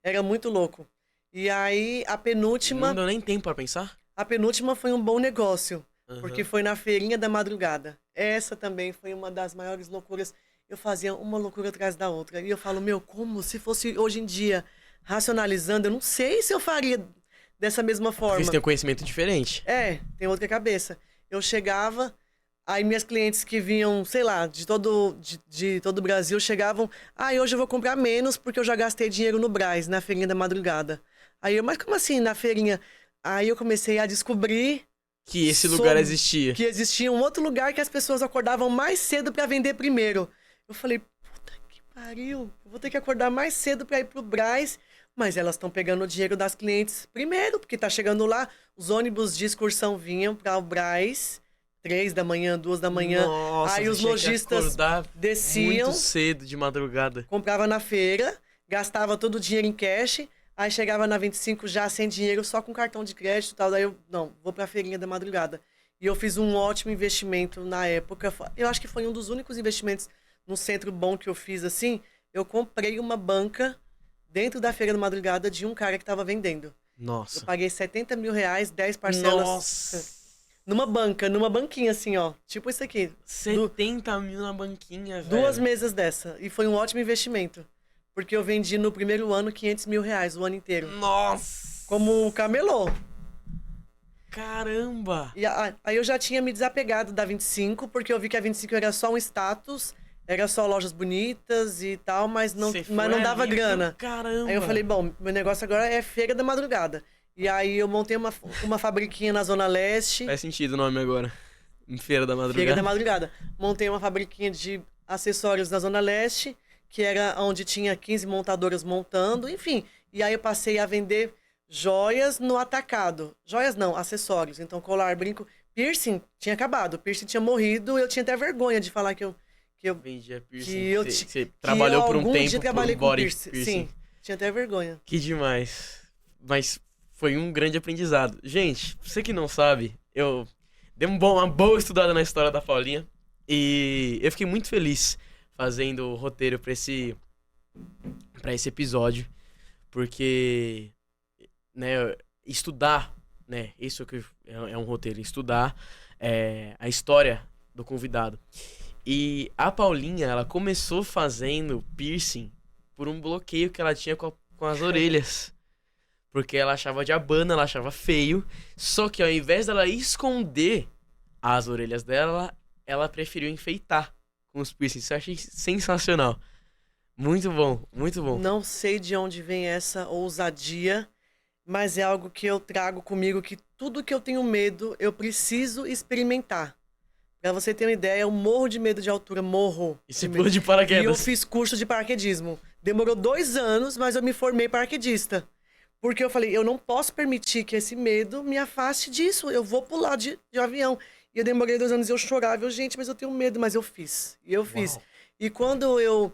era muito louco. E aí, a penúltima... Não deu nem tempo pra pensar? A penúltima foi um bom negócio, porque foi na feirinha da madrugada. Essa também foi uma das maiores loucuras. Eu fazia uma loucura atrás da outra. E eu falo, meu, como se fosse hoje em dia, racionalizando, eu não sei se eu faria dessa mesma forma. Porque você tem um conhecimento diferente. Tem outra cabeça. Eu chegava, aí minhas clientes que vinham, sei lá, de todo o Brasil, chegavam, hoje eu vou comprar menos porque eu já gastei dinheiro no Brás, na feirinha da madrugada. Aí eu, mas como assim, na feirinha? Aí eu comecei a descobrir... Que esse lugar existia. Que existia um outro lugar que as pessoas acordavam mais cedo para vender primeiro. Eu falei, puta que pariu, eu vou ter que acordar mais cedo para ir pro Brás, mas elas estão pegando o dinheiro das clientes primeiro, porque tá chegando lá, os ônibus de excursão vinham para o Brás, 3 da manhã, 2 da manhã. Nossa, aí os lojistas desciam, muito cedo de madrugada. Comprava na feira, gastava todo o dinheiro em cash, aí chegava na 25 já sem dinheiro, só com cartão de crédito e tal, daí eu, não, vou pra feirinha da madrugada. E eu fiz um ótimo investimento na época, eu acho que foi um dos únicos investimentos num centro bom que eu fiz assim, eu comprei uma banca dentro da feira da madrugada de um cara que tava vendendo. Nossa. Eu paguei 70 mil reais, 10 parcelas. Nossa. Numa banquinha assim, ó. Tipo isso aqui. 70 mil na banquinha, velho. 2 mesas dessa. E foi um ótimo investimento. Porque eu vendi no primeiro ano 500 mil reais, o ano inteiro. Nossa. Como camelô. Caramba. E aí eu já tinha me desapegado da 25, porque eu vi que a 25 era só um status... Era só lojas bonitas e tal, mas não dava grana. Caramba. Aí eu falei, bom, meu negócio agora é feira da madrugada. E aí eu montei uma fabriquinha na Zona Leste. Faz sentido o nome agora. Feira da madrugada. Feira da madrugada. Montei uma fabriquinha de acessórios na Zona Leste, que era onde tinha 15 montadoras montando, enfim. E aí eu passei a vender joias no atacado. Joias não, acessórios. Então colar, brinco. Piercing tinha acabado. Piercing tinha morrido. Eu tinha até vergonha de falar que eu vendia piercing. Você trabalhou por um tempo dia trabalhei por com body piercing. Sim, tinha até vergonha. Que demais. Mas foi um grande aprendizado. Gente, você que não sabe, eu dei uma boa estudada na história da Paulinha. E eu fiquei muito feliz fazendo o roteiro pra esse episódio. Porque, né, estudar, né, isso que é um roteiro, estudar a história do convidado. E a Paulinha, ela começou fazendo piercing por um bloqueio que ela tinha com as orelhas. Porque ela achava diabana, ela achava feio. Só que ao invés dela esconder as orelhas dela, ela preferiu enfeitar com os piercings. Isso eu achei sensacional. Muito bom, muito bom. Não sei de onde vem essa ousadia, mas é algo que eu trago comigo, que tudo que eu tenho medo, eu preciso experimentar. Pra você ter uma ideia, eu morro de medo de altura, morro. E você pulou de paraquedas. E eu fiz curso de paraquedismo. Demorou 2 anos, mas eu me formei paraquedista. Porque eu falei, eu não posso permitir que esse medo me afaste disso. Eu vou pular de avião. E eu demorei 2 anos e eu chorava. Gente, mas eu tenho medo. Mas eu fiz. E eu fiz. Uau. E quando eu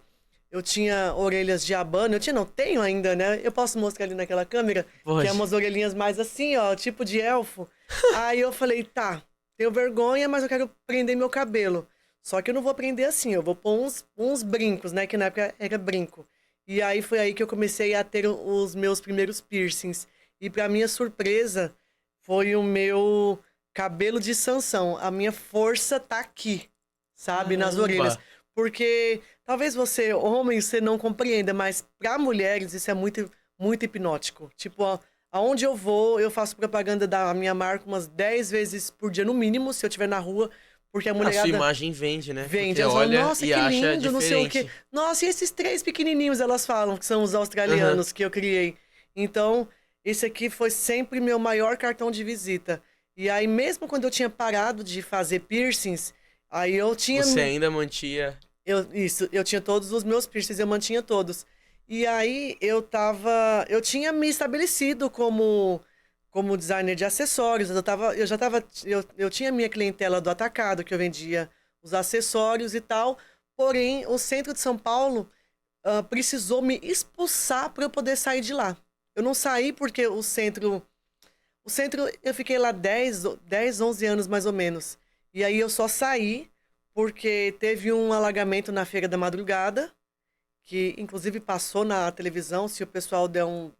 tinha orelhas de abano, não tenho ainda, né? Eu posso mostrar ali naquela câmera? Pode. Que é umas orelhinhas mais assim, ó, tipo de elfo. Aí eu falei, tá. Tenho vergonha, mas eu quero prender meu cabelo. Só que eu não vou prender assim, eu vou pôr uns brincos, né? Que na época era brinco. E aí foi aí que eu comecei a ter os meus primeiros piercings. E pra minha surpresa, foi o meu cabelo de Sansão. A minha força tá aqui, sabe? Nas orelhas. Porque talvez você, homem, você não compreenda, mas pra mulheres isso é muito, muito hipnótico. Tipo, ó, aonde eu vou, eu faço propaganda da minha marca umas 10 vezes por dia, no mínimo, se eu estiver na rua. Porque a mulherada... A sua imagem vende, né? Vende. Elas olham, nossa, que lindo, diferente. não sei o quê. Nossa, e esses 3 pequenininhos, elas falam, que são os australianos que eu criei. Então, esse aqui foi sempre meu maior cartão de visita. E aí, mesmo quando eu tinha parado de fazer piercings, aí eu tinha... Você ainda mantinha... eu tinha todos os meus piercings, eu mantinha todos. E aí, eu tinha me estabelecido como como designer de acessórios. Eu tinha minha clientela do atacado, que eu vendia os acessórios e tal. Porém, o centro de São Paulo precisou me expulsar para eu poder sair de lá. Eu não saí porque o centro, eu fiquei lá 10, 11 anos mais ou menos. E aí eu só saí porque teve um alagamento na Feira da Madrugada, que inclusive passou na televisão. Se o pessoal der um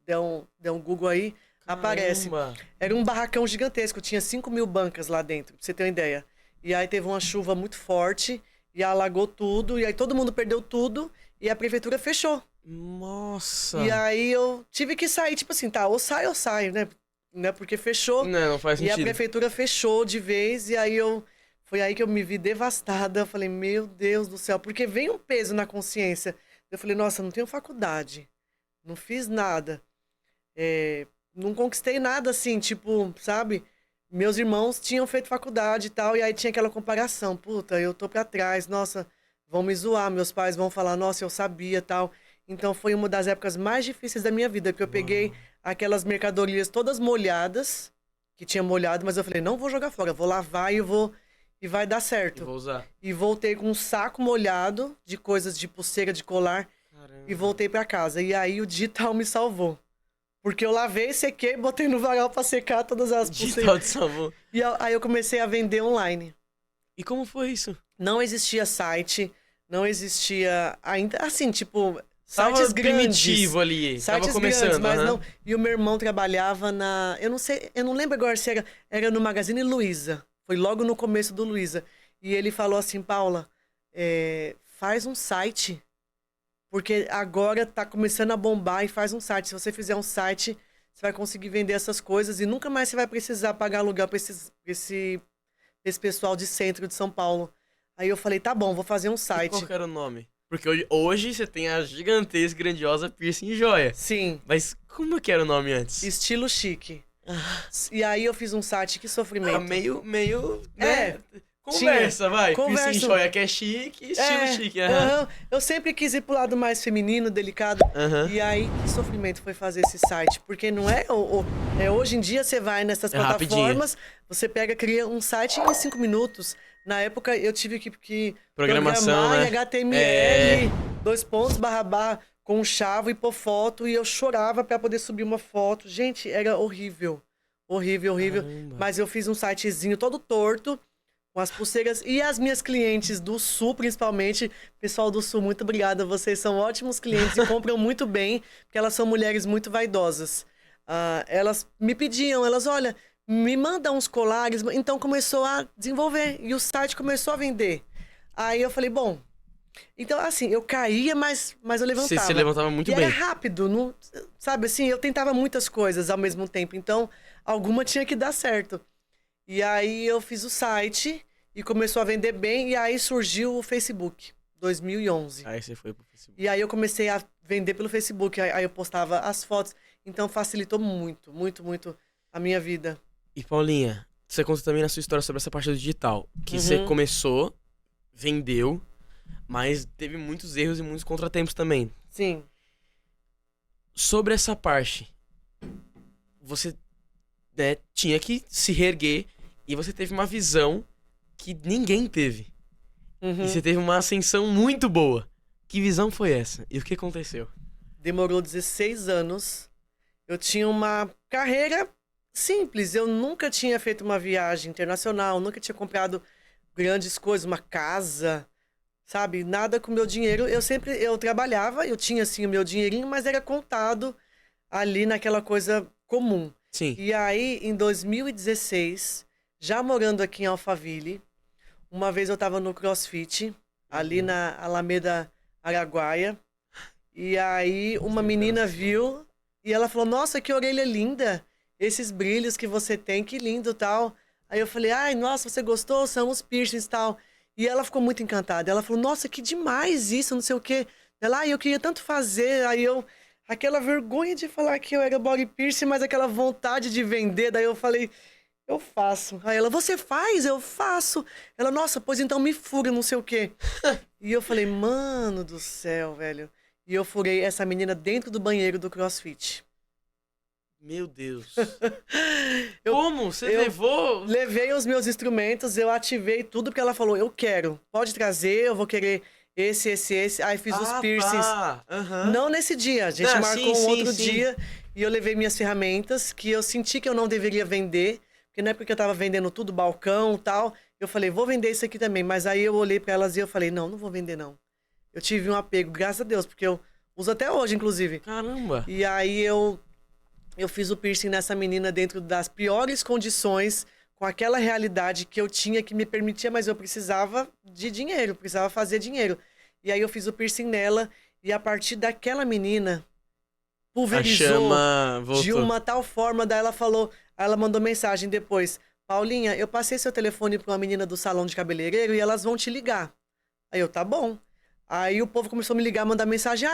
Google aí, aparece. Era um barracão gigantesco, tinha 5.000 bancas lá dentro, pra você ter uma ideia. E aí teve uma chuva muito forte e alagou tudo, e aí todo mundo perdeu tudo e a prefeitura fechou. Nossa! E aí eu tive que sair, tipo assim, tá, ou saio, né? Porque fechou. Não faz sentido. E a prefeitura fechou de vez, e aí foi aí que eu me vi devastada. Eu falei, meu Deus do céu, porque vem um peso na consciência. Eu falei, nossa, não tenho faculdade, não fiz nada, não conquistei nada assim, tipo, sabe? Meus irmãos tinham feito faculdade e tal, e aí tinha aquela comparação, puta, eu tô pra trás, nossa, vão me zoar, meus pais vão falar, nossa, eu sabia tal. Então foi uma das épocas mais difíceis da minha vida, porque eu peguei aquelas mercadorias todas molhadas, que tinha molhado, mas eu falei, não vou jogar fora, vou lavar e vai dar certo. E vou usar. E voltei com um saco molhado de coisas de pulseira, de colar. Caramba. E voltei pra casa. E aí o digital me salvou. Porque eu lavei, sequei, botei no varal pra secar todas as pulseiras. Digital te salvou. E aí eu comecei a vender online. E como foi isso? Não existia site, não existia ainda, assim, tipo, sites tava grandes. Primitivo ali, sites tava começando. Grandes, mas não. E o meu irmão trabalhava eu não sei, eu não lembro agora se era no Magazine Luiza. Foi logo no começo do Luiza. E ele falou assim, Paula, faz um site, porque agora tá começando a bombar, e faz um site. Se você fizer um site, você vai conseguir vender essas coisas e nunca mais você vai precisar pagar aluguel para esse pessoal de centro de São Paulo. Aí eu falei, tá bom, vou fazer um site. E qual que era o nome? Porque hoje você tem a gigantesca, grandiosa Piercing Joia. Sim. Mas como que era o nome antes? Estilo Chique. E aí eu fiz um site, que sofrimento. Meio, né? Conversa, vai. Conversa. Piercing Joia que é chique, estilo chique. Eu sempre quis ir pro lado mais feminino, delicado. E aí, que sofrimento foi fazer esse site. Porque não é... hoje em dia, você vai nessas plataformas, você cria um site em 5 minutos. Na época, eu tive que Programação, programar né? em HTML, 2 pontos, // com chave e pôr foto, e eu chorava pra poder subir uma foto. Gente, era horrível. Horrível. Caramba. Mas eu fiz um sitezinho todo torto, com as pulseiras. E as minhas clientes do Sul, principalmente, pessoal do Sul, muito obrigada. Vocês são ótimos clientes e compram muito bem, porque elas são mulheres muito vaidosas. Elas me pediam, olha, me mandam uns colares. Então começou a desenvolver, e o site começou a vender. Aí eu falei, bom... Então, assim, eu caía, mas eu levantava. Você levantava muito bem. E era rápido, não, sabe assim? Eu tentava muitas coisas ao mesmo tempo, então alguma tinha que dar certo. E aí eu fiz o site e começou a vender bem, e aí surgiu o Facebook, 2011. Aí você foi pro Facebook. E aí eu comecei a vender pelo Facebook, aí eu postava as fotos, então facilitou muito, muito, muito a minha vida. E Paulinha, você conta também na sua história sobre essa parte do digital, que você começou, vendeu, mas teve muitos erros e muitos contratempos também. Sim. Sobre essa parte, você tinha que se reerguer e você teve uma visão que ninguém teve. E você teve uma ascensão muito boa. Que visão foi essa? E o que aconteceu? Demorou 16 anos. Eu tinha uma carreira simples. Eu nunca tinha feito uma viagem internacional, nunca tinha comprado grandes coisas, uma casa... Sabe, nada com o meu dinheiro. Eu trabalhava, eu tinha assim o meu dinheirinho, mas era contado ali naquela coisa comum. Sim. E aí, em 2016, já morando aqui em Alphaville, uma vez eu tava no CrossFit, ali na Alameda Araguaia, e aí uma menina viu e ela falou, nossa, que orelha linda, esses brilhos que você tem, que lindo tal. Aí eu falei, ai, nossa, você gostou? São os piercings e tal. E ela ficou muito encantada. Ela falou, nossa, que demais isso, não sei o quê. Ela, eu queria tanto fazer. Aí aquela vergonha de falar que eu era body piercing, mas aquela vontade de vender. Daí eu falei, eu faço. Aí ela, você faz? Eu faço. Ela, nossa, pois então me fura, não sei o quê. E eu falei, mano do céu, velho. E eu furei essa menina dentro do banheiro do CrossFit. Meu Deus. Como? Você levou? Levei os meus instrumentos, eu ativei tudo, porque ela falou, eu quero, pode trazer, eu vou querer esse. Aí fiz os piercings. Tá. Não nesse dia, a gente marcou um outro dia e eu levei minhas ferramentas, que eu senti que eu não deveria vender, porque não é porque eu tava vendendo tudo, balcão e tal. Eu falei, vou vender isso aqui também. Mas aí eu olhei pra elas e eu falei, não vou vender não. Eu tive um apego, graças a Deus, porque eu uso até hoje, inclusive. Caramba! E aí eu fiz o piercing nessa menina dentro das piores condições, com aquela realidade que eu tinha, que me permitia, mas eu precisava de dinheiro, precisava fazer dinheiro. E aí eu fiz o piercing nela, e a partir daquela menina, pulverizou de uma tal forma, daí ela falou, ela mandou mensagem depois, Paulinha, eu passei seu telefone para uma menina do salão de cabeleireiro e elas vão te ligar. Aí eu, tá bom. Aí o povo começou a me ligar, mandar mensagem,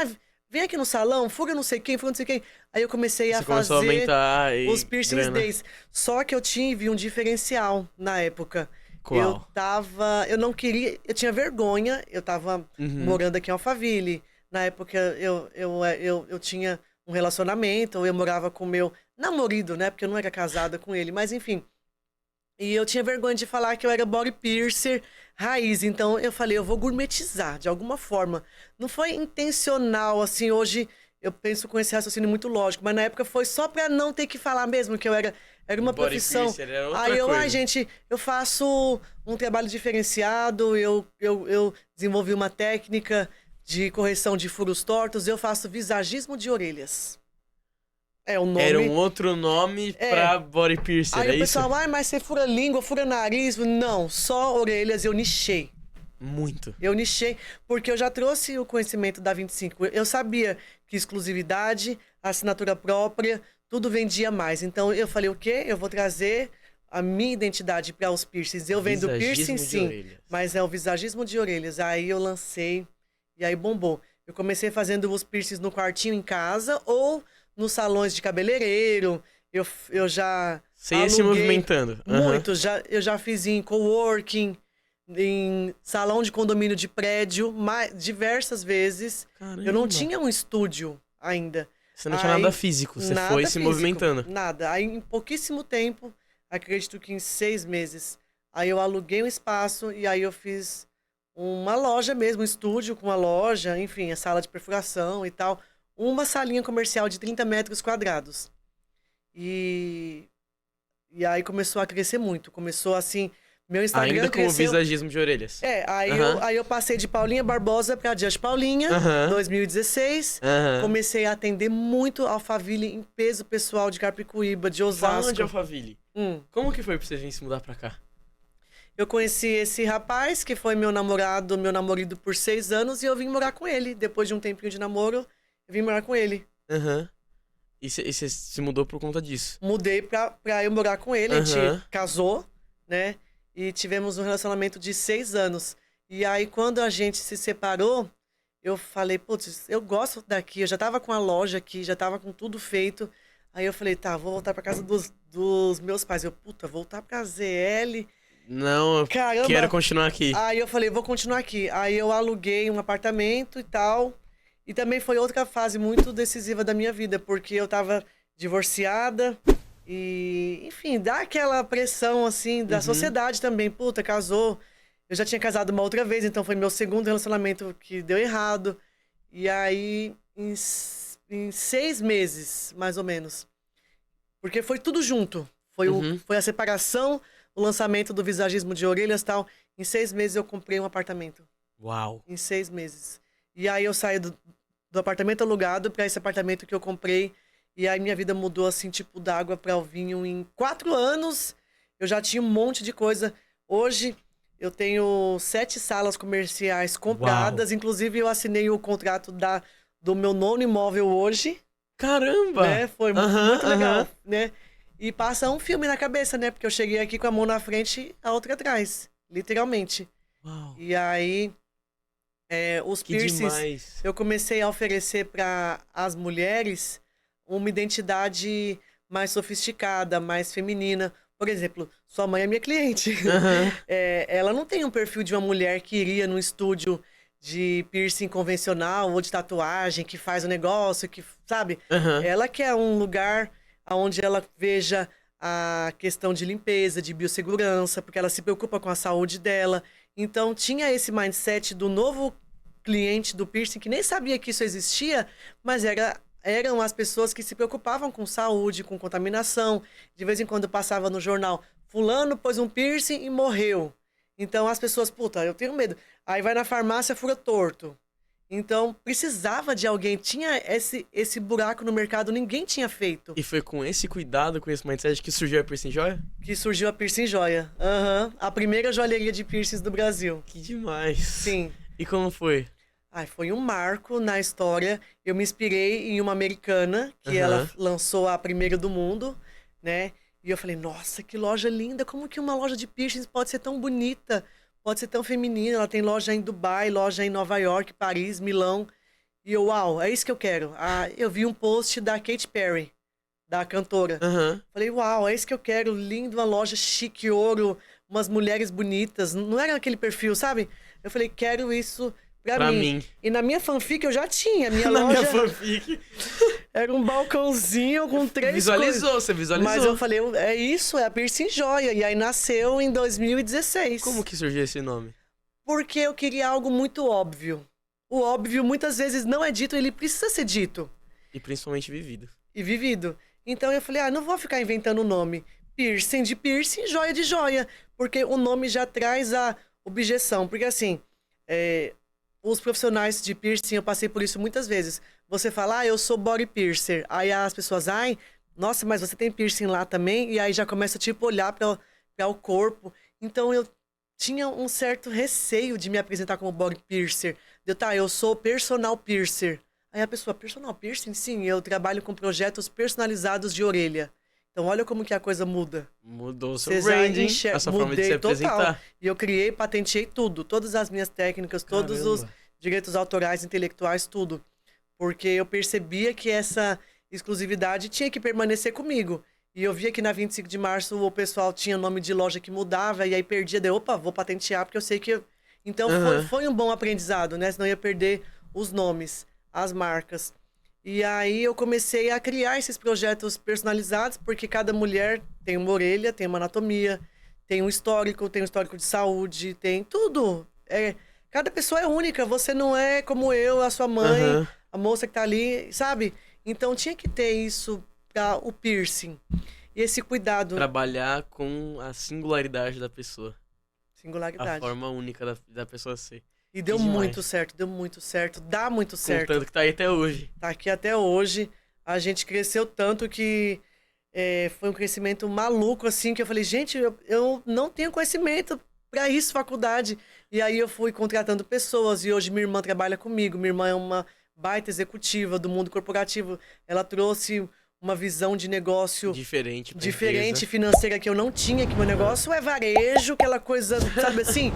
vem aqui no salão, fura não sei quem. Aí eu comecei a fazer os piercings deles. Só que eu tive um diferencial na época. Qual? Eu não queria, eu tinha vergonha, eu tava morando aqui em Alphaville. Na época eu tinha um relacionamento, eu morava com o meu namorado, né? Porque eu não era casada com ele, mas enfim. E eu tinha vergonha de falar que eu era body piercer raiz. Então eu falei, eu vou gourmetizar de alguma forma. Não foi intencional, assim, hoje eu penso com esse raciocínio muito lógico. Mas na época foi só pra não ter que falar mesmo que eu era uma profissão. Piercer, era outra coisa. Gente, eu faço um trabalho diferenciado, eu desenvolvi uma técnica de correção de furos tortos, eu faço visagismo de orelhas. O nome... Era um outro nome pra body piercer, aí é o isso? pessoal, mas você fura língua, fura nariz. Não, só orelhas, eu nichei. Muito. Eu nichei, porque eu já trouxe o conhecimento da 25. Eu sabia que exclusividade, assinatura própria, tudo vendia mais. Então eu falei, o quê? Eu vou trazer a minha identidade para os piercings. Eu vendo piercing, sim, mas é o visagismo de orelhas. Aí eu lancei, e aí bombou. Eu comecei fazendo os piercings no quartinho em casa, ou nos salões de cabeleireiro, eu já Você ia se movimentando. Muito, eu já fiz em coworking, em salão de condomínio de prédio, diversas vezes. Caramba. Eu não tinha um estúdio ainda. Você não tinha nada físico, você foi se movimentando. Nada, aí em pouquíssimo tempo, acredito que em 6 meses, aí eu aluguei um espaço e aí eu fiz uma loja mesmo, um estúdio com uma loja, enfim, a sala de perfuração e tal. Uma salinha comercial de 30 metros quadrados. E aí começou a crescer muito. Começou assim, meu Instagram ainda cresceu... com o visagismo de orelhas. Aí eu passei de Paulinha Barbosa para Just Paulinha, 2016. Comecei a atender muito Alphaville em peso pessoal de Carapicuíba, de Osasco. Falando de Alphaville, como que foi pra você vir se mudar pra cá? Eu conheci esse rapaz, que foi meu namorado por 6 anos, e eu vim morar com ele. Depois de um tempinho de namoro, eu vim morar com ele. E você se mudou por conta disso? Mudei pra eu morar com ele. A gente casou, né? E tivemos um relacionamento de 6 anos. E aí, quando a gente se separou, eu falei, putz, eu gosto daqui. Eu já tava com a loja aqui, já tava com tudo feito. Aí eu falei, tá, vou voltar pra casa dos meus pais. Voltar pra ZL. Não, eu quero continuar aqui. Aí eu falei, vou continuar aqui. Aí eu aluguei um apartamento e tal. E também foi outra fase muito decisiva da minha vida, porque eu tava divorciada e, enfim, dá aquela pressão, assim, da sociedade também. Puta, casou. Eu já tinha casado uma outra vez, então foi meu segundo relacionamento que deu errado. E aí, em 6 meses, mais ou menos. Porque foi tudo junto. Foi a separação, o lançamento do visagismo de orelhas e tal. Em 6 meses eu comprei um apartamento. Uau! Em 6 meses. E aí eu saí do apartamento alugado para esse apartamento que eu comprei. E aí minha vida mudou assim, tipo, da água para o vinho. Em 4 anos, eu já tinha um monte de coisa. Hoje, eu tenho 7 salas comerciais compradas. Uau. Inclusive, eu assinei o contrato do meu 9º imóvel hoje. Caramba! Né? Foi muito legal, né? E passa um filme na cabeça, né? Porque eu cheguei aqui com a mão na frente, a outra atrás. Literalmente. Uau. E aí... os piercings, eu comecei a oferecer para as mulheres uma identidade mais sofisticada, mais feminina. Por exemplo, sua mãe é minha cliente. Ela não tem um perfil de uma mulher que iria num estúdio de piercing convencional ou de tatuagem, que faz o negócio, que, sabe? Ela quer um lugar onde ela veja a questão de limpeza, de biossegurança, porque ela se preocupa com a saúde dela. Então, tinha esse mindset do novo cliente do piercing, que nem sabia que isso existia, mas eram as pessoas que se preocupavam com saúde, com contaminação. De vez em quando passava no jornal, fulano pôs um piercing e morreu. Então, as pessoas, puta, eu tenho medo. Aí vai na farmácia, fura torto. Então, precisava de alguém. Tinha esse buraco no mercado, ninguém tinha feito. E foi com esse cuidado, com esse mindset que surgiu a Piercing Joia? Que surgiu a Piercing Joia. A primeira joalheria de piercings do Brasil. Que demais. Sim. E como foi? Foi um marco na história. Eu me inspirei em uma americana, que ela lançou a primeira do mundo, né? E eu falei, nossa, que loja linda. Como que uma loja de piercings pode ser tão bonita? Pode ser tão feminina, ela tem loja em Dubai, loja em Nova York, Paris, Milão. E eu, uau, é isso que eu quero. Eu vi um post da Katy Perry, da cantora. Falei, uau, é isso que eu quero. Lindo, uma loja chique, ouro, umas mulheres bonitas. Não era aquele perfil, sabe? Eu falei, quero isso pra mim. E na minha fanfic eu já tinha. Minha na loja minha fanfic. Era um balcãozinho com 3 Você visualizou. Mas eu falei, é isso, é a Piercing Joia. E aí nasceu em 2016. Como que surgiu esse nome? Porque eu queria algo muito óbvio. O óbvio muitas vezes não é dito, ele precisa ser dito. E principalmente vivido. E vivido. Então eu falei, não vou ficar inventando o nome. Piercing de piercing, joia de joia. Porque o nome já traz a objeção. Porque assim, os profissionais de piercing, eu passei por isso muitas vezes. Você fala, eu sou body piercer. Aí as pessoas, nossa, mas você tem piercing lá também? E aí já começa, tipo, olhar para o corpo. Então eu tinha um certo receio de me apresentar como body piercer. Eu sou personal piercer. Aí a pessoa, personal piercing? Sim, eu trabalho com projetos personalizados de orelha. Então olha como que a coisa muda. Mudou o seu branding, a sua forma de se apresentar. E eu criei, patenteei tudo. Todas as minhas técnicas, todos os direitos autorais, intelectuais, tudo. Porque eu percebia que essa exclusividade tinha que permanecer comigo. E eu via que na 25 de março o pessoal tinha nome de loja que mudava, e aí perdia, vou patentear, porque eu sei que... Então foi um bom aprendizado, né? Senão eu ia perder os nomes, as marcas. E aí eu comecei a criar esses projetos personalizados, porque cada mulher tem uma orelha, tem uma anatomia, tem um histórico de saúde, tem tudo. Cada pessoa é única, você não é como eu, a sua mãe... A moça que tá ali, sabe? Então tinha que ter isso para o piercing. E esse cuidado. Trabalhar com a singularidade da pessoa. Singularidade. A forma única da pessoa ser. E deu muito certo, dá muito certo. Tanto que tá aí até hoje. Tá aqui até hoje. A gente cresceu tanto que foi um crescimento maluco, assim, que eu falei, gente, eu não tenho conhecimento para isso, faculdade. E aí eu fui contratando pessoas, e hoje minha irmã trabalha comigo. Minha irmã é uma baita executiva do mundo corporativo. Ela trouxe uma visão de negócio diferente financeira que eu não tinha, que meu negócio é varejo, aquela coisa, sabe assim?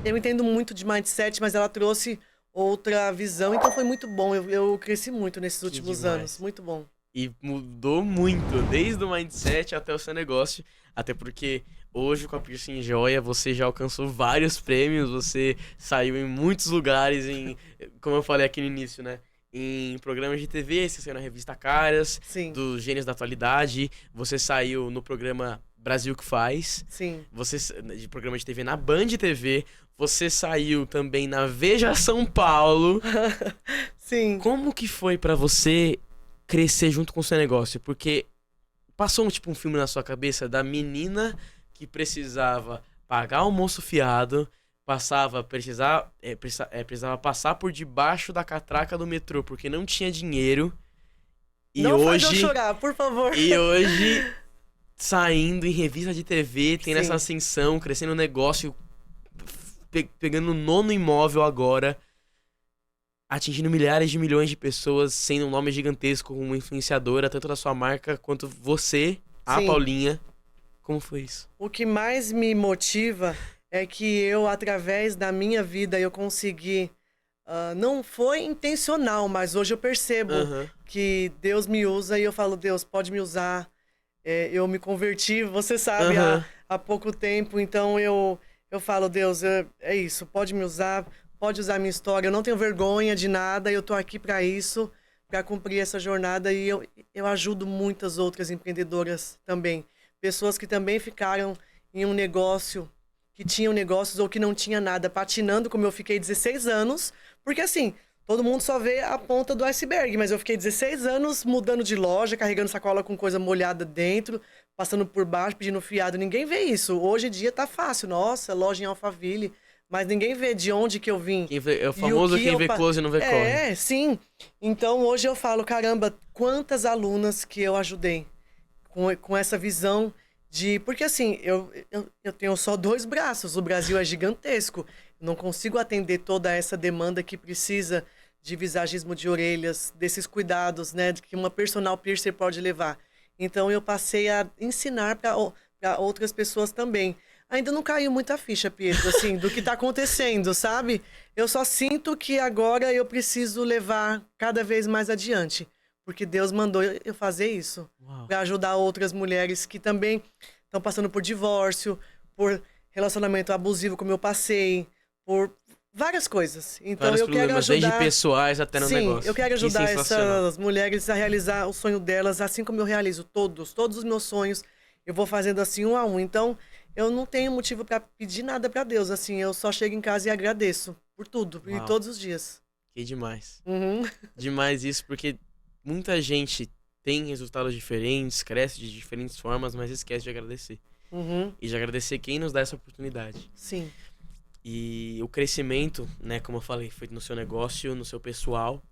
Eu entendo muito de mindset, mas ela trouxe outra visão, então foi muito bom. Eu cresci muito nesses últimos anos, muito bom. E mudou muito, desde o mindset até o seu negócio, até porque hoje com a Piercing Joia você já alcançou vários prêmios, você saiu em muitos lugares, como eu falei aqui no início, né? Em programas de TV, você saiu na revista Caras, dos Gênios da Atualidade, você saiu no programa Brasil que Faz, de programa de TV na Band TV, você saiu também na Veja São Paulo. Sim. Como que foi pra você crescer junto com o seu negócio? Porque passou um filme na sua cabeça da menina que precisava pagar almoço fiado, precisava passar por debaixo da catraca do metrô porque não tinha dinheiro. E não hoje, faz eu chorar, por favor. E hoje, saindo em revista de TV, tendo essa ascensão, crescendo o negócio, pegando o 9º imóvel agora, atingindo milhares de milhões de pessoas, sendo um nome gigantesco como influenciadora, tanto da sua marca quanto você, a Paulinha. Como foi isso? O que mais me motiva é que eu, através da minha vida, eu consegui... não foi intencional, mas hoje eu percebo que Deus me usa e eu falo, Deus, pode me usar. Eu me converti, você sabe, há pouco tempo. Então eu falo, Deus, é isso, pode me usar, pode usar a minha história. Eu não tenho vergonha de nada, eu tô aqui pra isso. para cumprir essa jornada e eu ajudo muitas outras empreendedoras também. Pessoas que também ficaram em um negócio, que tinham negócios ou que não tinha nada, patinando, como eu fiquei 16 anos. Porque assim, todo mundo só vê a ponta do iceberg, mas eu fiquei 16 anos mudando de loja, carregando sacola com coisa molhada dentro, passando por baixo, pedindo fiado. Ninguém vê isso. Hoje em dia tá fácil. Nossa, loja em Alphaville. Mas ninguém vê de onde que eu vim. É o famoso quem vê close não vê corre. É, sim. Então hoje eu falo, caramba, quantas alunas que eu ajudei com essa visão de... Porque assim, eu tenho só 2 braços, o Brasil é gigantesco. Eu não consigo atender toda essa demanda que precisa de visagismo de orelhas, desses cuidados, né, que uma personal piercer pode levar. Então eu passei a ensinar para outras pessoas também. Ainda não caiu muita ficha, Pietro, assim, do que tá acontecendo, sabe? Eu só sinto que agora eu preciso levar cada vez mais adiante. Porque Deus mandou eu fazer isso. Para ajudar outras mulheres que também estão passando por divórcio, por relacionamento abusivo, como eu passei, por várias coisas. Então eu quero ajudar... desde pessoais até no negócio. Sim, eu quero ajudar essas mulheres a realizar o sonho delas, assim como eu realizo todos os meus sonhos. Eu vou fazendo assim um a um. Então... eu não tenho motivo para pedir nada para Deus, assim, eu só chego em casa e agradeço por tudo, e todos os dias. Que demais. Uhum. Demais isso, porque muita gente tem resultados diferentes, cresce de diferentes formas, mas esquece de agradecer. Uhum. E de agradecer quem nos dá essa oportunidade. Sim. E o crescimento, né, como eu falei, foi no seu negócio, no seu pessoal.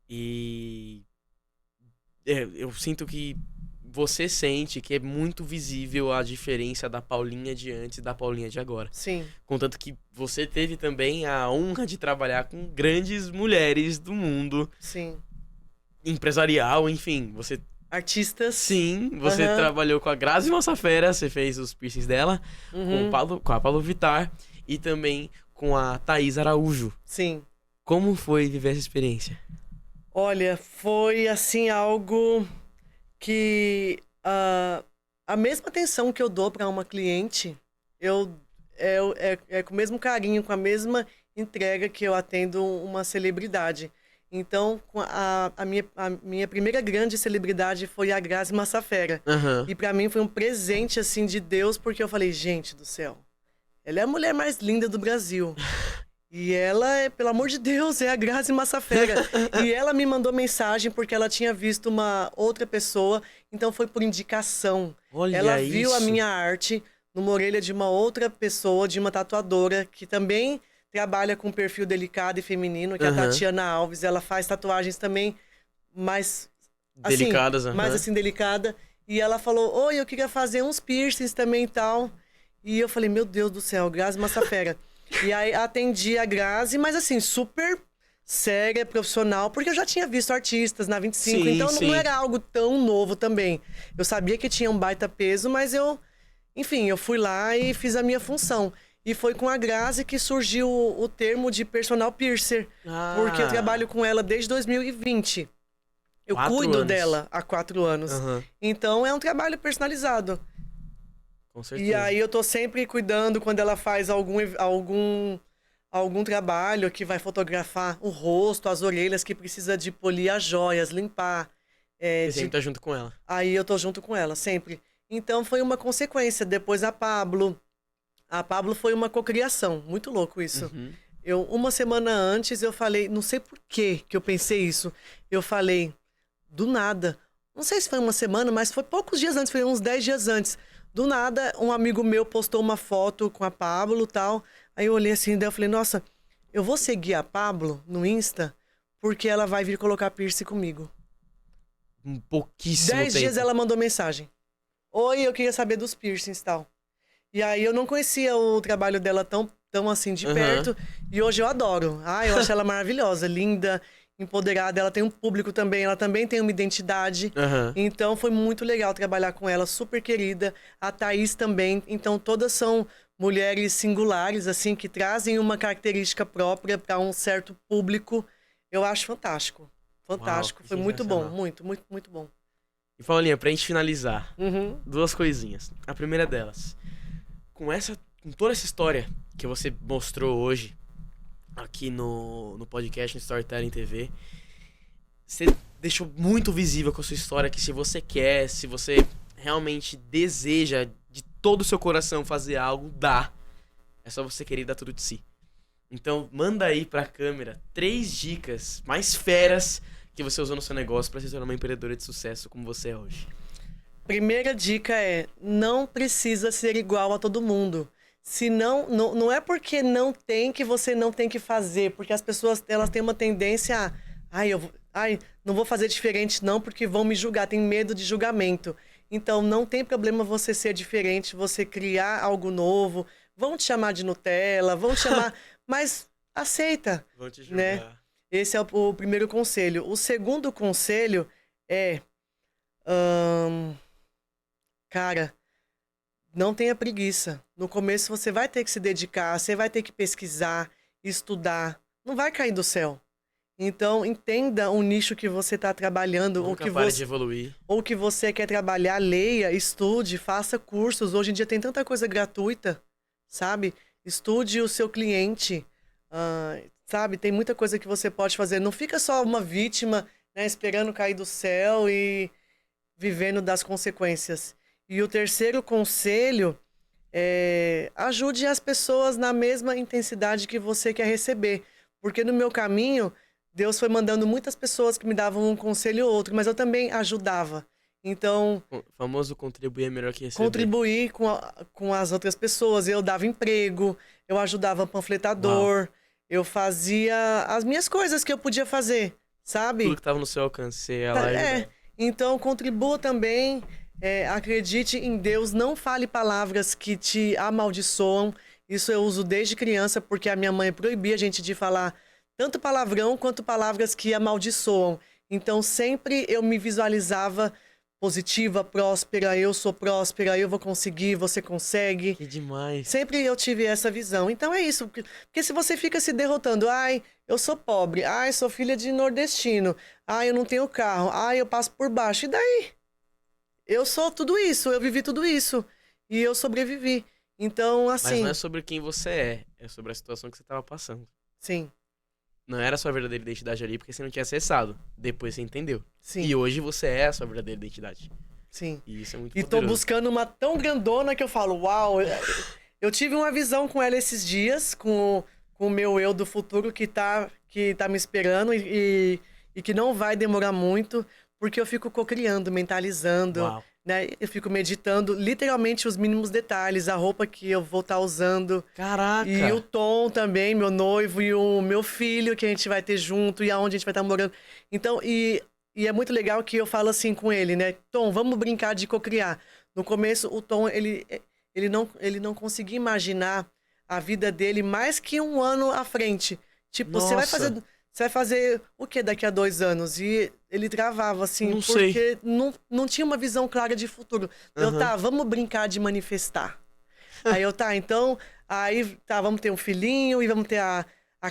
E eu sinto que você sente que é muito visível a diferença da Paulinha de antes e da Paulinha de agora. Sim. Contanto que você teve também a honra de trabalhar com grandes mulheres do mundo. Sim. Empresarial, enfim, você... artistas. Sim, você trabalhou com a Grazi Massafera, você fez os piercings dela, com a Pablo Vittar e também com a Thaís Araújo. Sim. Como foi viver essa experiência? Olha, foi assim algo... que a mesma atenção que eu dou para uma cliente, é com o mesmo carinho, com a mesma entrega que eu atendo uma celebridade. Então, a minha primeira grande celebridade foi a Grazi Massafera. E para mim foi um presente, assim, de Deus, porque eu falei, gente do céu, ela é a mulher mais linda do Brasil. E ela, pelo amor de Deus, é a Grazi Massafera. E ela me mandou mensagem porque ela tinha visto uma outra pessoa, então foi por indicação. Olha ela viu isso. a minha arte numa orelha de uma outra pessoa, de uma tatuadora, que também trabalha com perfil delicado e feminino, que é a Tatiana Alves. Ela faz tatuagens também mais... delicadas, assim, mais assim, delicada. E ela falou, oi, eu queria fazer uns piercings também e tal. E eu falei, meu Deus do céu, Grazi Massafera. E aí atendi a Grazi, mas assim, super séria, profissional, porque eu já tinha visto artistas na 25, sim, então sim. não era algo tão novo também. Eu sabia que tinha um baita peso, mas enfim, eu fui lá e fiz a minha função. E foi com a Grazi que surgiu o termo de personal piercer, porque eu trabalho com ela desde 2020. Eu cuido dela há 4 anos. Então é um trabalho personalizado. Com certeza. E aí eu tô sempre cuidando quando ela faz algum trabalho que vai fotografar o rosto, as orelhas, que precisa de polir as joias, limpar. Você sempre tá junto com ela. Aí eu tô junto com ela, sempre. Então foi uma consequência. Depois a Pablo foi uma cocriação. Muito louco isso. Uma semana antes eu falei, não sei por que eu pensei isso. Eu falei, do nada. Não sei se foi uma semana, mas foi poucos dias antes, foi uns 10 dias antes. Do nada, um amigo meu postou uma foto com a Pablo e tal. Aí eu olhei assim, daí eu falei, nossa, eu vou seguir a Pablo no Insta, porque ela vai vir colocar piercing comigo. Um pouquíssimo 10 dias ela mandou mensagem. Oi, eu queria saber dos piercings e tal. E aí eu não conhecia o trabalho dela tão assim de perto. E hoje eu adoro. Eu acho ela maravilhosa, linda, empoderada, ela tem um público também, ela também tem uma identidade. Então foi muito legal trabalhar com ela, super querida. A Thaís também. Então todas são mulheres singulares, assim, que trazem uma característica própria para um certo público. Eu acho fantástico. Fantástico. Uau, foi muito bom, muito, muito, muito bom. E Paulinha, pra gente finalizar, 2 coisinhas. A primeira delas, com toda essa história que você mostrou hoje aqui no podcast, no Storytelling TV, você deixou muito visível com a sua história que se você quer, se você realmente deseja de todo o seu coração fazer algo, dá. É só você querer dar tudo de si. Então, manda aí pra câmera 3 dicas mais feras que você usou no seu negócio pra se tornar uma empreendedora de sucesso como você é hoje. Primeira dica é, não precisa ser igual a todo mundo. Se não é porque não tem que você não tem que fazer, porque as pessoas, elas têm uma tendência a, não vou fazer diferente não, porque vão me julgar, tem medo de julgamento. Então, não tem problema você ser diferente, você criar algo novo, vão te chamar de Nutella, vão te chamar, mas aceita, Vão te julgar. né? Esse é o primeiro conselho. O segundo conselho é, cara, não tenha preguiça. No começo você vai ter que se dedicar, você vai ter que pesquisar, estudar. Não vai cair do céu. Então, entenda o nicho que você está trabalhando. Nunca pare de evoluir. Ou que você quer trabalhar, leia, estude, faça cursos. Hoje em dia tem tanta coisa gratuita, sabe? Estude o seu cliente, sabe? Tem muita coisa que você pode fazer. Não fica só uma vítima, né, esperando cair do céu e vivendo das consequências. E o terceiro conselho é ajude as pessoas na mesma intensidade que você quer receber. Porque no meu caminho, Deus foi mandando muitas pessoas que me davam um conselho ou outro, mas eu também ajudava. Então... O famoso contribuir é melhor que receber. Contribuir com as outras pessoas. Eu dava emprego, eu ajudava panfletador, eu fazia as minhas coisas que eu podia fazer, sabe? Tudo que estava no seu alcance, você ia lá e ajudava. Então contribua também, acredite em Deus, não fale palavras que te amaldiçoam. Isso eu uso desde criança, porque a minha mãe proibia a gente de falar tanto palavrão quanto palavras que amaldiçoam. Então sempre eu me visualizava positiva, próspera, eu sou próspera, eu vou conseguir, você consegue. Que demais. Sempre eu tive essa visão. Então é isso. Porque se você fica se derrotando, ai, eu sou pobre, ai, sou filha de nordestino, ai, eu não tenho carro, ai, eu passo por baixo. E daí? Eu sou tudo isso, eu vivi tudo isso. E eu sobrevivi. Então, assim... Mas não é sobre quem você é sobre a situação que você estava passando. Sim. Não era a sua verdadeira identidade ali porque você não tinha acessado. Depois você entendeu. Sim. E hoje você é a sua verdadeira identidade. Sim. E isso é muito poderoso. E tô buscando uma tão grandona que eu falo, uau, eu tive uma visão com ela esses dias, com o meu eu do futuro que tá me esperando e que não vai demorar muito, porque eu fico cocriando, mentalizando, né? Eu fico meditando literalmente os mínimos detalhes, a roupa que eu vou estar usando. Caraca! E o Tom também, meu noivo, e o meu filho que a gente vai ter junto, e aonde a gente vai estar morando. Então, e é muito legal que eu falo assim com ele, né? Tom, vamos brincar de cocriar. No começo, o Tom, ele não conseguia imaginar a vida dele mais que um ano à frente. Tipo, você vai fazer o que daqui a 2 anos? E ele travava, assim, não porque sei. Não tinha uma visão clara de futuro. Eu, vamos brincar de manifestar. Aí eu, então, vamos ter um filhinho e vamos ter a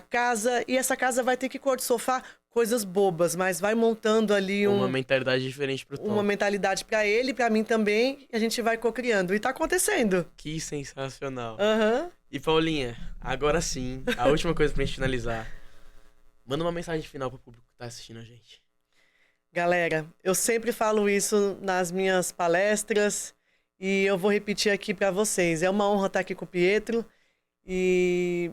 casa. E essa casa vai ter que cor de sofá, coisas bobas, mas vai montando ali uma mentalidade diferente pro Tom. Uma mentalidade pra ele, pra mim também, e a gente vai cocriando. E tá acontecendo. Que sensacional. E Paulinha, agora sim, a última coisa pra gente finalizar. Manda uma mensagem final pro público que tá assistindo a gente. Galera, eu sempre falo isso nas minhas palestras e eu vou repetir aqui pra vocês. É uma honra estar aqui com o Pietro e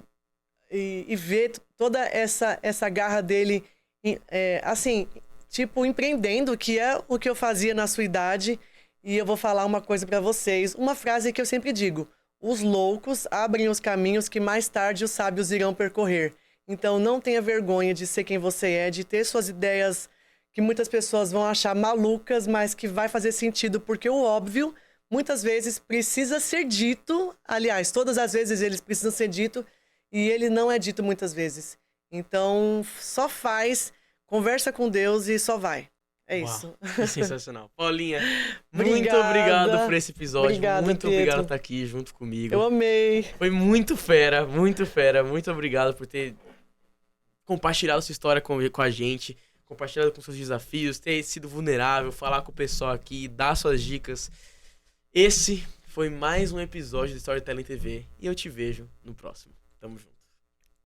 ver toda essa garra dele, assim, tipo, empreendendo, que é o que eu fazia na sua idade. E eu vou falar uma coisa pra vocês, uma frase que eu sempre digo: os loucos abrem os caminhos que mais tarde os sábios irão percorrer. Então não tenha vergonha de ser quem você é, de ter suas ideias que muitas pessoas vão achar malucas, mas que vai fazer sentido, porque o óbvio muitas vezes precisa ser dito. Aliás, todas as vezes eles precisam ser dito e ele não é dito muitas vezes. Então só faz, conversa com Deus e só vai. É isso. Que sensacional. Paulinha, muito obrigado por esse episódio. Muito obrigado por estar aqui junto comigo. Eu amei. Foi muito fera, muito fera. Muito obrigado por ter compartilhado sua história com a gente, compartilhado com seus desafios, ter sido vulnerável, falar com o pessoal aqui, dar suas dicas. Esse foi mais um episódio do Storytelling TV e eu te vejo no próximo. Tamo junto.